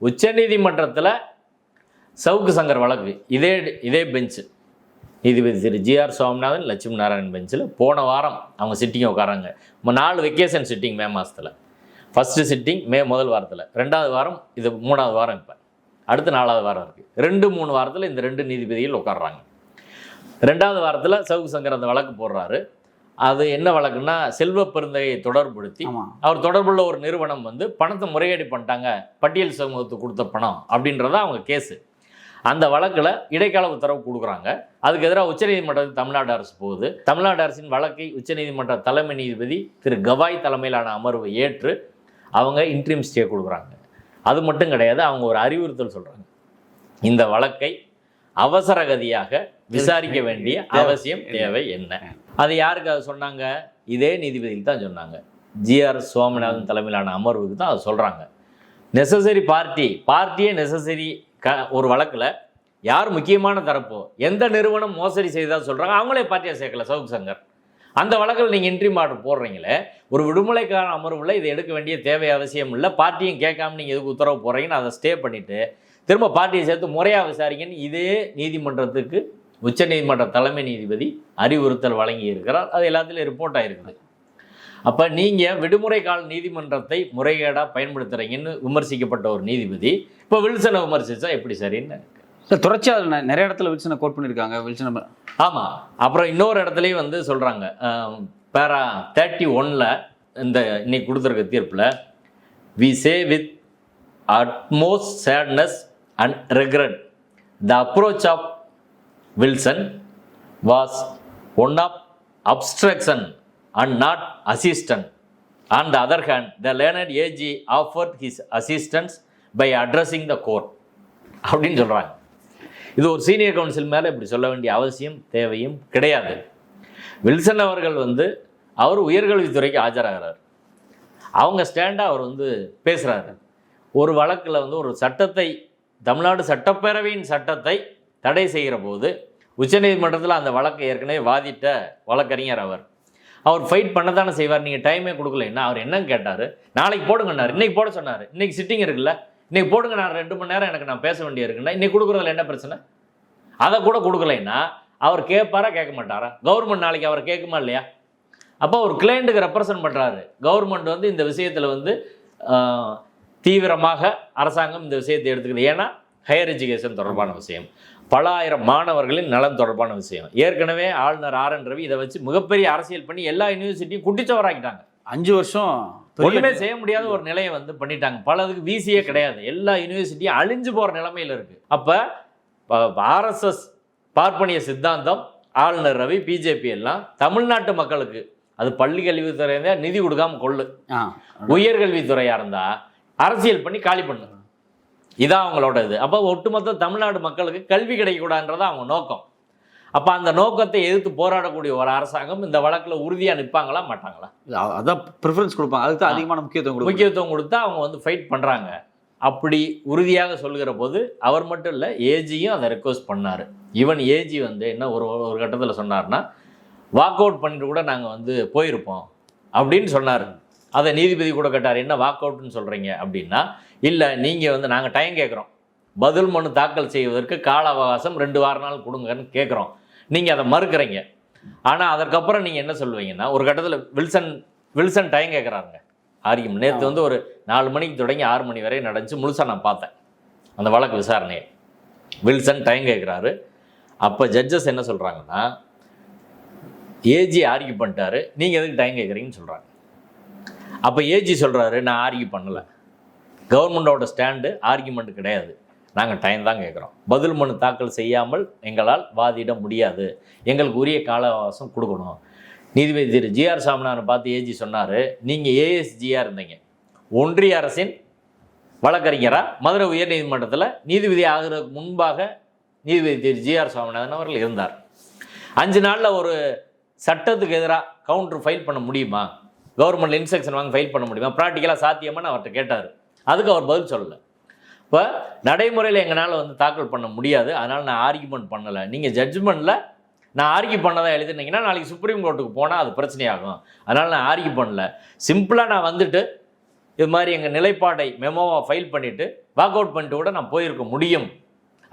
உச்சநீதிமன்றத்தில் சவுக்கு சங்கர் வழக்கு இதே பெஞ்சு நீதிபதி திரு ஜி.ஆர். சுவாமிநாதன் லட்சுமி நாராயணன் பெஞ்சில் போன வாரம் அவங்க சிட்டிங்கை உட்காராங்க. 4 வெக்கேஷன் சிட்டிங் மே மாதத்தில். ஃபஸ்ட்டு சிட்டிங் மே முதல் வாரத்தில், 2வது வாரம், இது 3வது வாரம், இப்போ அடுத்து 4வது வாரம் இருக்குது. 2-3 வாரத்தில் இந்த 2 நீதிபதிகள் உட்காடுறாங்க. 2வது வாரத்தில் சவுக்கு சங்கர் அந்த வழக்கு போடுறாரு. அது என்ன வழக்குன்னா, செல்வ பெருந்தகையை தொடர்புபடுத்தி அவர் தொடர்புள்ள ஒரு நிறுவனம் வந்து பணத்தை முறைகேடு பண்ணிட்டாங்க, பட்டியல் சமூகத்துக்கு கொடுத்த பணம் அப்படின்றத அவங்க கேஸு. அந்த வழக்கில் இடைக்கால உத்தரவு கொடுக்குறாங்க. அதுக்கு எதிராக உச்சநீதிமன்றத்துக்கு தமிழ்நாடு அரசு போகுது. தமிழ்நாடு அரசின் வழக்கை உச்சநீதிமன்ற தலைமை நீதிபதி திரு கவாய் தலைமையிலான அமர்வு ஏற்று அவங்க இன்ட்ரீம் ஸ்டே கொடுக்குறாங்க. அது மட்டும் கிடையாது, அவங்க ஒரு அறிவுறுத்தல் சொல்கிறாங்க, இந்த வழக்கை அவசரகதியாக விசாரிக்க வேண்டிய அவசியம் தேவை என்ன. அது யாருக்கு அதை சொன்னாங்க? இதே நீதிபதிக்கு தான் சொன்னாங்க. ஜி.ஆர். சுவாமிநாதன் தலைமையிலான அமர்வுக்கு தான் அதை சொல்கிறாங்க. நெசசரி பார்ட்டியே நெசசரி ஒரு வழக்கில் யார் முக்கியமான தரப்போ எந்த நிறுவனம் மோசடி செய்ததாக சொல்கிறாங்க, அவங்களே பார்ட்டியாக சேர்க்கல சவுக்கு சங்கர். அந்த வழக்கில் நீங்கள் இன்ட்ரீம் ஆர்டர் போடுறீங்களே, ஒரு விடுமுறைக்கான அமர்வில் இதை எடுக்க வேண்டிய தேவை அவசியம் இல்லை, பார்ட்டியும் கேட்காம நீங்கள் எதுக்கு உத்தரவு போடுறீங்கன்னு அதை ஸ்டே பண்ணிவிட்டு திரும்ப பார்ட்டியை சேர்த்து முறையாக விசாரிங்கன்னு இதே நீதிமன்றத்துக்கு உச்ச நீதிமன்ற தலைமை நீதிபதி அறிவுறுத்தல் வழங்கி இருக்கிறார். அது எல்லாத்துலேயும் ரிப்போர்ட் ஆகிருக்குது. அப்போ நீங்கள் விடுமுறை கால நீதிமன்றத்தை முறைகேடாக பயன்படுத்துகிறீங்கன்னு விமர்சிக்கப்பட்ட ஒரு நீதிபதி இப்போ வில்சனை விமர்சித்தா எப்படி சரின்னு தொடர்ச்சியாக நிறைய இடத்துல வில்சனை கோட் பண்ணியிருக்காங்க. வில்சனை ஆமாம். அப்புறம் இன்னொரு இடத்துலையும் வந்து சொல்கிறாங்க, பேரா 31ல் இந்த இன்னைக்கு கொடுத்துருக்க தீர்ப்பில், we say with utmost sadness and regret. The approach of Wilson was one of obstruction and not assistance. On the other hand, the learned AG offered his assistance by addressing the court. அப்படின்னு சொல்கிறாங்க. இது ஒரு senior council மேலே இப்படி சொல்ல வேண்டிய அவசியம் தேவையும் கிடையாது. வில்சன் அவர்கள் அவர் உயர்கல்வித்துறைக்கு ஆஜராகிறார். அவங்க ஸ்டாண்டாக அவர் பேசுகிறாரு. ஒரு வழக்கில் ஒரு சட்டத்தை, தமிழ்நாடு சட்டப்பேரவையின் சட்டத்தை தடை செய்கிற போது உச்சநீதிமன்றத்தில் அந்த வழக்கை ஏற்கனவே வாதிட்ட வழக்கறிஞர் அவர் ஃபைட் பண்ண தானே செய்வார். நீங்கள் டைமே கொடுக்கலைன்னா அவர் என்னன்னு கேட்டார், நாளைக்கு போடுங்கன்னார். இன்றைக்கி போட சொன்னார். இன்றைக்கி சிட்டிங் இருக்குல்ல, இன்றைக்கி போடுங்க, நான் 2 மணி நேரம் எனக்கு நான் பேச வேண்டிய இருக்குன்னா இன்றைக்கி கொடுக்குறதுல என்ன பிரச்சனை? அதை கூட கொடுக்கலைன்னா அவர் கேட்பாரா கேட்க மாட்டாரா? கவர்மெண்ட் நாளைக்கு அவர் கேட்குமா இல்லையா? அப்போ ஒரு கிளைண்ட்டுக்கு ரெப்ரசன்ட் பண்ணுறாரு. கவர்மெண்ட் இந்த விஷயத்தில் தீவிரமாக அரசாங்கம் இந்த விஷயத்தை எடுத்துக்குது. ஏன்னா ஹையர் எஜுகேஷன் தொடர்பான விஷயம், பல ஆயிரம் மாணவர்களின் நலன் தொடர்பான விஷயம். ஏற்கனவே ஆளுநர் RN ரவி இதை வச்சு மிகப்பெரிய அரசியல் பண்ணி எல்லா யூனிவர்சிட்டியும் குட்டிச்சவராக்கிட்டாங்க. 5 வருஷம் ஒன்றுமே செய்ய முடியாத ஒரு நிலையை பண்ணிட்டாங்க. பலதுக்கு வீசியே கிடையாது. எல்லா யூனிவர்சிட்டியும் அழிஞ்சு போகிற நிலைமையில் இருக்குது. அப்போ RSS பார்ப்பனிய சித்தாந்தம், ஆளுநர் ரவி, பிஜேபி எல்லாம் தமிழ்நாட்டு மக்களுக்கு, அது பள்ளி கல்வித்துறை இருந்தால் நிதி கொடுக்காம கொள்ளு, உயர்கல்வித்துறையாக இருந்தால் அரசியல் பண்ணி காலி பண்ணு, இதான் அவங்களோட இது. அப்போ ஒட்டுமொத்த தமிழ்நாடு மக்களுக்கு கல்வி கிடைக்கக்கூடாதுன்றது அவங்க நோக்கம். அப்போ அந்த நோக்கத்தை எதிர்த்து போராடக்கூடிய ஒரு அரசாங்கம் இந்த வழக்கில் உறுதியாக நிற்பாங்களா மாட்டாங்களா? அதான் ப்ரிஃபரன்ஸ் கொடுப்பாங்க. அதுக்கு தான் அதிகமான முக்கியத்துவம் கொடுத்தா அவங்க ஃபைட் பண்ணுறாங்க. அப்படி உறுதியாக சொல்கிற போது அவர் மட்டும் இல்லை, ஏஜியும் அதை ரெக்வஸ்ட் பண்ணார். ஈவன் ஏஜி என்ன ஒரு கட்டத்தில் சொன்னார்னா, வாக் அவுட் பண்ணிட்டு கூட நாங்கள் போயிருப்போம் அப்படின்னு சொன்னார். அதை நீதிபதி கூட கேட்டார், என்ன வாக் அவுட்னு சொல்கிறீங்க அப்படின்னா, இல்லை நீங்கள் நாங்கள் டைம் கேட்குறோம், பதில் மனு தாக்கல் செய்வதற்கு கால அவகாசம் 2 வார நாள் கொடுங்கன்னு கேட்குறோம், நீங்கள் அதை மறுக்கிறீங்க. ஆனால் அதற்கப்புறம் நீங்கள் என்ன சொல்லுவீங்கன்னா, ஒரு கட்டத்தில் வில்சன் டைம் கேட்குறாருங்க. ஆர்கியூமெண்ட் நேற்று ஒரு 4 மணிக்கு தொடங்கி 6 மணி வரை நடந்துச்சு. முழுசாக நான் பார்த்தேன் அந்த வழக்கு விசாரணையை. வில்சன் டைம் கேட்குறாரு. அப்போ ஜட்ஜஸ் என்ன சொல்கிறாங்கன்னா, ஏஜி ஆர்கியூ பண்ணிட்டாரு, நீங்கள் எதுக்கு டைம் கேட்குறீங்கன்னு சொல்கிறாங்க. அப்போ ஏஜி சொல்கிறாரு, நான் ஆர்கியூ பண்ணலை, கவர்மெண்டோட ஸ்டாண்டு ஆர்கியூமெண்ட் கிடையாது, நாங்கள் டைம் தான் கேட்குறோம், பதில் மனு தாக்கல் செய்யாமல் எங்களால் வாதிட முடியாது, எங்களுக்கு உரிய கால அவகாசம் கொடுக்கணும். நீதிபதி திரு GR சாமிநாதன் பார்த்து ஏஜி சொன்னார், நீங்கள் ASGயாக இருந்தீங்க, ஒன்றிய அரசின் வழக்கறிஞராக மதுரை உயர்நீதிமன்றத்தில் நீதிபதி ஆகிறதுக்கு முன்பாக நீதிபதி திரு GR சாமிநாதன் அவர்கள் இருந்தார். 5 நாளில் ஒரு சட்டத்துக்கு எதிராக கவுண்டர் ஃபைல் பண்ண முடியுமா? கவர்மெண்ட் இன்ஸ்ட்ரக்ஷன் வாங்க ஃபைல் பண்ண முடியுமா? ப்ராக்டிக்கலாக சாத்தியமானு அவர்கிட்ட கேட்டார். அதுக்கு அவர் பதில் சொல்லலை. இப்போ நடைமுறையில் எங்களால் தாக்கல் பண்ண முடியாது, அதனால் நான் ஆர்கியூமெண்ட் பண்ணலை. நீங்கள் ஜட்ஜ்மெண்ட்டில் நான் ஆர்கியூ பண்ணதான் எழுதினீங்கன்னா நாளைக்கு சுப்ரீம் கோர்ட்டுக்கு போனால் அது பிரச்சனையாகும், அதனால் நான் ஆர்கியூ பண்ணல. சிம்பிளாக நான் இது மாதிரி எங்கள் நிலைப்பாடை மெமோவாக ஃபைல் பண்ணிவிட்டு வாக் அவுட் பண்ணிட்டு கூட நான் போயிருக்க முடியும்,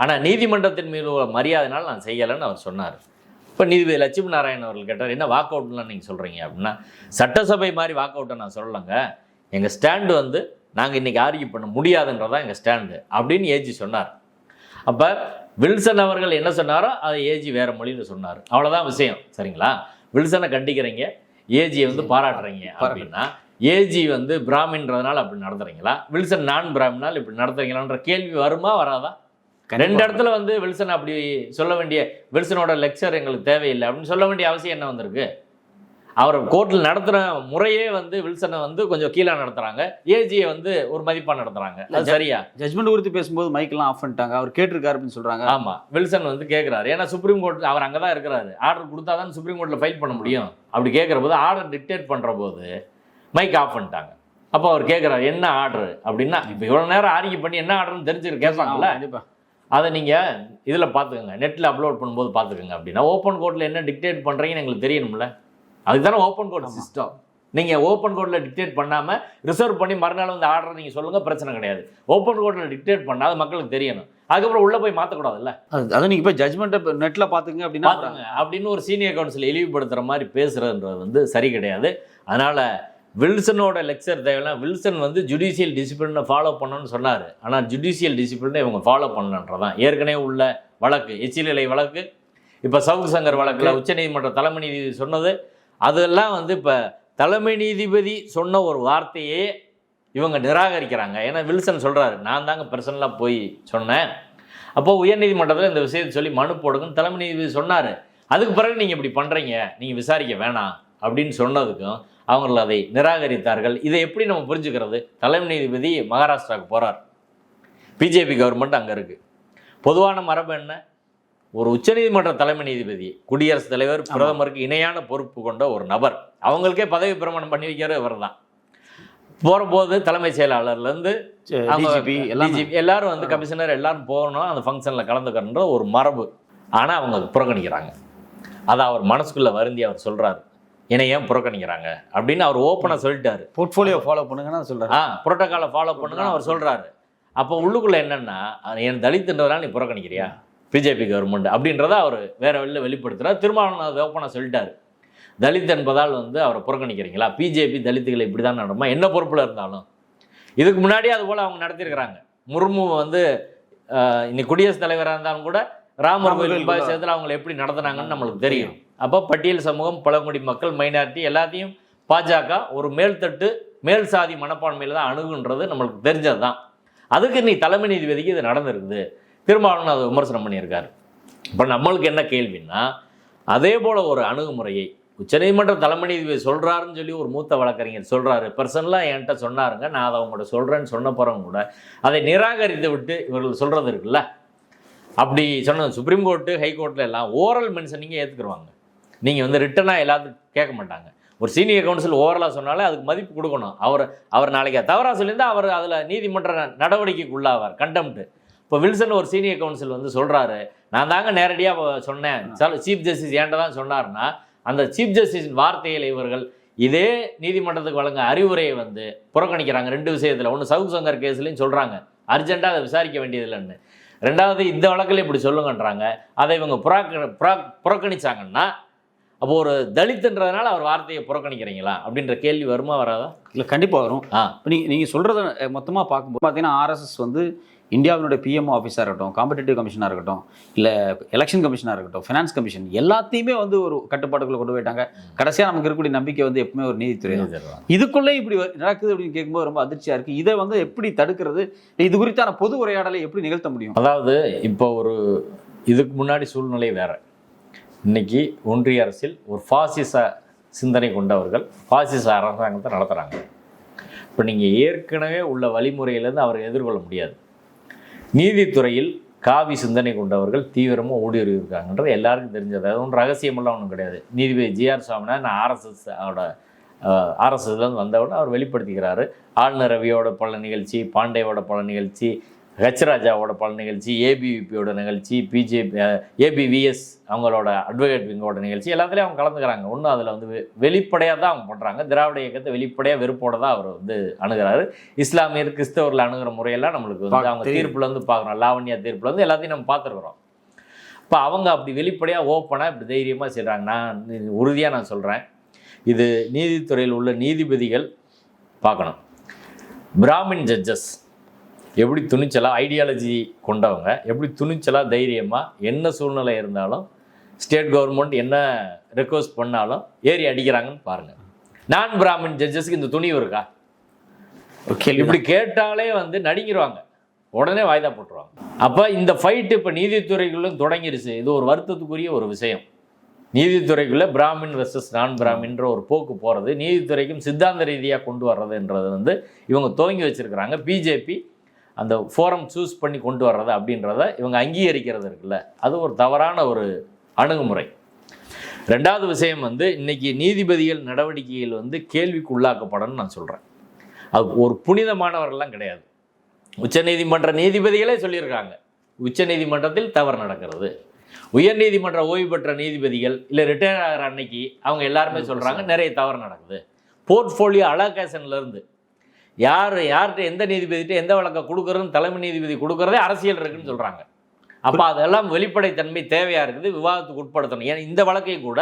ஆனால் நீதிமன்றத்தின் மீது உள்ள மரியாதைனால் நான் செய்யலைன்னு அவர் சொன்னார். இப்போ நீதிபதி லட்சுமி நாராயணன் அவர்கள் கேட்டார், என்ன வாக் அவுட்லாம் நீங்கள் சொல்கிறீங்க அப்படின்னா, சட்டசபை மாதிரி வாக் அவுட்டை நான் சொல்லலைங்க, எங்கள் ஸ்டாண்டு நாங்கள் இன்றைக்கி ஆர்கியூ பண்ண முடியாதுன்றதான் எங்கள் ஸ்டாண்டு அப்படின்னு ஏஜி சொன்னார். அப்போ வில்சன் அவர்கள் என்ன சொன்னாரோ அதை ஏஜி வேறு மொழியில் சொன்னார். அவ்வளோதான் விஷயம். சரிங்களா? வில்சனை கண்டிக்கிறீங்க, ஏஜியை பாராட்டுறீங்க அப்படின்னா, ஏஜி பிராமின்றதுனால அப்படி நடத்துறீங்களா, வில்சன் நான் பிராமினால் இப்படி நடத்துறீங்களான்ற கேள்வி வருமா வராதா? 2 இடத்துல வில்சன் அப்படி சொல்ல வேண்டிய, வில்சனோட லெக்சர் எங்களுக்கு தேவையில்லை அப்படின்னு சொல்ல வேண்டிய அவசியம் என்ன வந்திருக்கு? அவர் கோர்ட்டில் நடத்துகிற முறையே வில்சனை கொஞ்சம் கீழே நடத்துகிறாங்க, ஏஜியை ஒரு மதிப்பாக நடத்துகிறாங்க. அது சரியா? ஜட்மெண்ட் குறித்து பேசும்போது மைக்கெல்லாம் ஆஃப் பண்ணிட்டாங்க, அவர் கேட்டிருக்காரு அப்படின்னு சொல்கிறாங்க. ஆமாம், வில்சன் கேட்குறாரு. ஏன்னா சுப்ரீம் கோர்ட் அவர் அங்கே தான் இருக்கிறாரு, ஆர்டர் கொடுத்தா தான் சுப்ரீம் கோர்ட்டில் ஃபைல் பண்ண முடியும். அப்படி கேட்குற போது, ஆர்டர் டிக்டேட் பண்ணுற போது மைக் ஆஃப் பண்ணிட்டாங்க. அப்போ அவர் கேட்குறாரு, என்ன ஆர்டர் அப்படின்னா, இப்போ இவ்வளோ நேரம் ஆர்கியூ பண்ணி என்ன ஆர்டர்னு தெரிஞ்சுட்டு கேட்பாங்கல்ல, கண்டிப்பாக அதை நீங்கள் இதில் பார்த்துக்கோங்க, நெட்டில் அப்லோட் பண்ணும்போது பார்த்துக்கோங்க. அப்படின்னா ஓப்பன் கோர்ட்டில் என்ன டிக்டேட் பண்ணுறீங்கன்னு எங்களுக்கு தெரியணும்ல, அதுக்கு தானே ஓப்பன் கோர்ட் சிஸ்டம். நீங்கள் ஓப்பன் கோர்ட்டில் டிக்டேட் பண்ணாமல் ரிசர்வ் பண்ணி மறுநாள் ஆர்டர் நீங்கள் சொல்லுங்கள், பிரச்சனை கிடையாது. ஓப்பன் கோர்ட்டில் டிக்டேட் பண்ணால் அது மக்களுக்கு தெரியணும், அதுக்கப்புறம் உள்ளே போய் மாற்றக்கூடாதுல்ல. அதை நீங்கள் போய் ஜட்மெண்ட்டை நெட்டில் பார்த்துங்க அப்படின்னா அப்படின்னு ஒரு சீனியர் கவுன்சில் இழிவுபடுத்துகிற மாதிரி பேசுகிறதுன்றது சரி கிடையாது. அதனால் வில்சனோட லெக்சர் தேவையில்லை. வில்சன் ஜுடிஷியல் டிசிப்ளினை ஃபாலோ பண்ணணும்னு சொன்னார், ஆனால் ஜுடிஷியல் டிசிப்ளினை இவங்க ஃபாலோ பண்ணணுன்றதான் ஏற்கனவே உள்ள வழக்கு, எச்சிலை வழக்கு, இப்போ சவுக் சங்கர் வழக்கில் உச்சநீதிமன்ற தலைமை நீதிபதி சொன்னது, அதெல்லாம் இப்போ தலைமை நீதிபதி சொன்ன ஒரு வார்த்தையே இவங்க நிராகரிக்கிறாங்க. ஏன்னா வில்சன் சொல்கிறாரு, நான் தாங்க பர்சனலாக போய் சொன்னேன், அப்போது உயர்நீதிமன்றத்தில் இந்த விஷயத்தை சொல்லி மனு போடுங்கன்னு தலைமை நீதிபதி சொன்னார். அதுக்கு பிறகு நீங்கள் இப்படி பண்ணுறீங்க, நீங்கள் விசாரிக்க வேணாம் அப்படின்னு சொன்னதுக்கும் அவர்கள் அதை நிராகரித்தார்கள். இதை எப்படி நம்ம புரிஞ்சுக்கிறது? தலைமை நீதிபதி மகாராஷ்டிராவுக்கு போகிறார், பிஜேபி கவர்மெண்ட் அங்கே இருக்குது. பொதுவான மரபு என்ன? ஒரு உச்சநீதிமன்ற தலைமை நீதிபதி, குடியரசுத் தலைவர், பிரதமருக்கு இணையான பொறுப்பு கொண்ட ஒரு நபர், அவங்களுக்கே பதவி பிரமாணம் பண்ணி வைக்கிற இவர் தான். போகிறபோது தலைமைச் செயலாளர்லேருந்து டிஜிபி எல்லாரும் வந்து கமிஷனர் எல்லாரும் போகணும், அந்த ஃபங்க்ஷனில் கலந்துக்கணுன்ற ஒரு மரபு. ஆனால் அவங்க புறக்கணிக்கிறாங்க. அதை அவர் மனசுக்குள்ளே வருந்தி அவர் சொல்கிறாரு, என்னை ஏன் புறக்கணிக்கிறாங்க அப்படின்னு அவர் ஓப்பனாக சொல்லிட்டாரு. போர்ட்ஃபோலியோ ஃபாலோ பண்ணுங்கன்னு சொல்கிறாரு. புரோட்டோகாலை ஃபாலோ பண்ணுங்கன்னு அவர் சொல்கிறாரு. அப்போ உள்ளுக்குள்ளே என்னென்னா, என் தலித்துன்றதால நீ புறக்கணிக்கிறியா பிஜேபி கவர்மெண்ட் அப்படின்றத அவர் வேற வெளியில் வெளிப்படுத்துகிறார். திருமாவளவன் அதை ஓப்பனாக சொல்லிட்டாரு, தலித் என்பதால் வந்து அவரை புறக்கணிக்கிறீங்களா? பிஜேபி தலித்துகளை இப்படி தான் நடமா, என்ன பொறுப்பில் இருந்தாலும். இதுக்கு முன்னாடியே அது போல் அவங்க நடத்தியிருக்கிறாங்க. முர்மு வந்து இன்னைக்கு குடியரசுத் தலைவராக இருந்தாலும் கூட ராமர் கோயில் விஷயத்தில் அவங்களை எப்படி நடத்துனாங்கன்னு நம்மளுக்கு தெரியும். அப்போ பட்டியல் சமூகம், பழங்குடி மக்கள், மைனாரிட்டி எல்லாத்தையும் பாஜக ஒரு மேல்தட்டு மேல் சாதி மனப்பான்மையில் தான் அணுகுன்றது நம்மளுக்கு தெரிஞ்சது தான். அதுக்கு நீ தலைமை நீதிபதிக்கு இது நடந்திருக்குது. திருமாவளவன் அதை விமர்சனம் பண்ணியிருக்காரு. இப்போ நம்மளுக்கு என்ன கேள்வின்னா, அதே போல் ஒரு அணுகுமுறையை உச்சநீதிமன்ற தலைமை நீதிபதி சொல்கிறாருன்னு சொல்லி ஒரு மூத்த வழக்கறிஞர் சொல்கிறாரு, பர்சனலாக என்கிட்ட சொன்னாருங்க, நான் அதை அவங்கள்ட்ட சொல்கிறேன்னு சொன்ன போகிறவங்க கூட அதை நிராகரித்து விட்டு இவர்கள் சொல்கிறது இருக்குல்ல. அப்படி சொன்ன சுப்ரீம் கோர்ட்டு, ஹைகோர்ட்டில் எல்லாம் ஓரல் மென்ஷனிங்கே ஏற்றுக்குருவாங்க. நீங்கள் வந்து ரிட்டனாக எல்லாத்துக்கும் கேட்க மாட்டாங்க. ஒரு சீனியர் கவுன்சில் ஓவரலாக சொன்னாலே அதுக்கு மதிப்பு கொடுக்கணும். அவர் நாளைக்கு தவறாக சொல்லியிருந்தால் அவர் அதில் நீதிமன்ற நடவடிக்கைக்கு உள்ளாவார், கண்டெம்ட்டு. இப்போ வில்சன் ஒரு சீனியர் கவுன்சில் வந்து சொல்கிறாரு, நான் தாங்க நேரடியாக சொன்னேன், சீஃப் ஜஸ்டிஸ் ஏன்ட்ட தான் சொன்னார்னா, அந்த சீஃப் ஜஸ்டிஸின் வார்த்தைகளை இவர்கள் இதே நீதிமன்றத்துக்கு வழங்க அறிவுரையை வந்து புறக்கணிக்கிறாங்க. 2 விஷயத்தில். ஒன்று சவுக் சங்கர் கேஸ்லையும் சொல்கிறாங்க, அர்ஜென்ட்டாக அதை விசாரிக்க வேண்டியதில்லைன்னு. 2வது இந்த வழக்கில் இப்படி சொல்லுங்கன்றாங்க. அதை இவங்க புறக்கணிச்சாங்கன்னா அப்போ ஒரு தலித்துன்றதுனால அவர் வார்த்தையை புறக்கணிக்கிறீங்களா அப்படின்ற கேள்வி வருமா வராதா? இல்லை, கண்டிப்பாக வரும். நீங்கள் சொல்கிறத மொத்தமாக பார்க்கும்போது பார்த்தீங்கன்னா, ஆர்எஸ்எஸ் வந்து இந்தியாவினுடைய பிஎம்ஓ ஆஃபீஸாக இருக்கட்டும், காம்படிட்டிவ் கமிஷனாக இருக்கட்டும், இல்லை எலெக்ஷன் கமிஷனாக இருக்கட்டும், ஃபினான்ஸ் கமிஷன், எல்லாத்தையுமே வந்து ஒரு கட்டுப்பாடுகளை கொண்டு போயிட்டாங்க. கடைசியாக நமக்கு இருக்கக்கூடிய நம்பிக்கை வந்து எப்பவுமே ஒரு நீதித்துறை. இதுக்குள்ளே இப்படி நடக்குது அப்படின்னு கேட்கும்போது ரொம்ப அதிர்ச்சியாக இருக்குது. இதை வந்து எப்படி தடுக்கிறது? இது குறித்தான பொது உரையாடலை எப்படி நிகழ்த்த முடியும்? அதாவது இப்போ ஒரு இதுக்கு முன்னாடி சூழ்நிலை வேறு. இன்னைக்கு ஒன்றிய அரசில் ஒரு பாசிச சிந்தனை கொண்டவர்கள் பாசிச அரசாங்கத்தை நடத்துகிறாங்க. இப்போ நீங்கள் ஏற்கனவே உள்ள வழிமுறையிலேருந்து அவரை எதிர்கொள்ள முடியாது. நீதித்துறையில் காவி சிந்தனை கொண்டவர்கள் தீவிரமாக ஊடுருவிருக்காங்கன்றது எல்லாருக்கும் தெரிஞ்சது. அது ஒன்றும் ரகசியமெல்லாம் ஒன்றும் கிடையாது. நீதிபதி ஜிஆர் சாமிநாதன் ஆர்எஸ்எஸ்லேருந்து வந்தவுடனே அவர் வெளிப்படுத்திக்கிறாரு. ஆளுநர் ரவியோட பல நிகழ்ச்சி, பாண்டேவோட பல நிகழ்ச்சி, ஹெச்ராஜாவோட பல நிகழ்ச்சி, ஏபிவிபியோட நிகழ்ச்சி, ஏபிவிஎஸ் அவங்களோட அட்வொகேட் விங்கோட நிகழ்ச்சி, எல்லாத்துலேயும் அவங்க கலந்துக்கிறாங்க. ஒன்றும் அதில் வந்து வெளிப்படையாக தான் அவங்க பண்ணுறாங்க. திராவிட இயக்கத்தை வெளிப்படையாக வெறுப்போடு தான் அவர் வந்து அணுகிறாரு. இஸ்லாமியர், கிறிஸ்தவர்கள் அணுகிற முறையெல்லாம் நம்மளுக்கு வந்து அவங்க தீர்ப்புலேருந்து பார்க்குறோம். லாவண்யா தீர்ப்புலேருந்து எல்லாத்தையும் நம்ம பார்த்துருக்குறோம். இப்போ அவங்க அப்படி வெளிப்படையாக ஓப்பனாக இப்படி தைரியமாக செய்கிறாங்க. நான் உறுதியாக நான் சொல்கிறேன், இது நீதித்துறையில் உள்ள நீதிபதிகள் பார்க்கணும். பிராமின் ஜட்ஜஸ் எப்படி துணிச்சலாக, ஐடியாலஜி கொண்டவங்க எப்படி துணிச்சலாக தைரியமாக என்ன சூழ்நிலை இருந்தாலும் ஸ்டேட் கவர்மெண்ட் என்ன ரெக்வஸ்ட் பண்ணாலும் ஏறி அடிக்கிறாங்கன்னு பாருங்கள். நான் பிராமின் ஜட்ஜஸ்க்கு இந்த துணிவு இருக்கா? இப்படி கேட்டாலே வந்து நடுங்கிடுவாங்க, உடனே வாய்தா போட்டுருவாங்க. அப்போ இந்த ஃபைட்டு இப்போ நீதித்துறைக்குள்ளும் தொடங்கிருச்சு. இது ஒரு வருத்தத்துக்குரிய ஒரு விஷயம். நீதித்துறைக்குள்ளே பிராமின் வெர்சஸ் நான் பிராமின்ற ஒரு போக்கு போகிறது, நீதித்துறைக்கும் சித்தாந்த ரீதியாக கொண்டு வர்றதுன்றது வந்து இவங்க துவங்கி வச்சுருக்கிறாங்க. பிஜேபி அந்த ஃபோரம் சூஸ் பண்ணி கொண்டு வர்றது அப்படின்றத இவங்க அங்கீகரிக்கிறது இருக்குல்ல, அது ஒரு தவறான ஒரு அணுகுமுறை. 2வது விஷயம் வந்து இன்றைக்கி நீதிபதிகள் நடவடிக்கைகள் வந்து கேள்விக்கு உள்ளாக்கப்படணும்னு நான் சொல்கிறேன். அது ஒரு புனிதமானவர்கள்லாம் கிடையாது. உச்சநீதிமன்ற நீதிபதிகளே சொல்லியிருக்காங்க, உச்சநீதிமன்றத்தில் தவறு நடக்கிறது. உயர்நீதிமன்ற ஓய்வு பெற்ற நீதிபதிகள் இல்லை ரிட்டையர் ஆகிற அன்னைக்கு அவங்க எல்லாருமே சொல்கிறாங்க நிறைய தவறு நடக்குது. போர்ட்ஃபோலியோ அலோகேஷன்லேருந்து யார்கிட்ட எந்த நீதிபதிகிட்ட எந்த வழக்கை கொடுக்குறதுன்னு தலைமை நீதிபதி கொடுக்குறதே அரசியல் இருக்குன்னு சொல்கிறாங்க. அப்போ அதெல்லாம் வெளிப்படைத்தன்மை தேவையாக இருக்குது, விவாதத்துக்கு உட்படுத்தணும். ஏன் இந்த வழக்கை கூட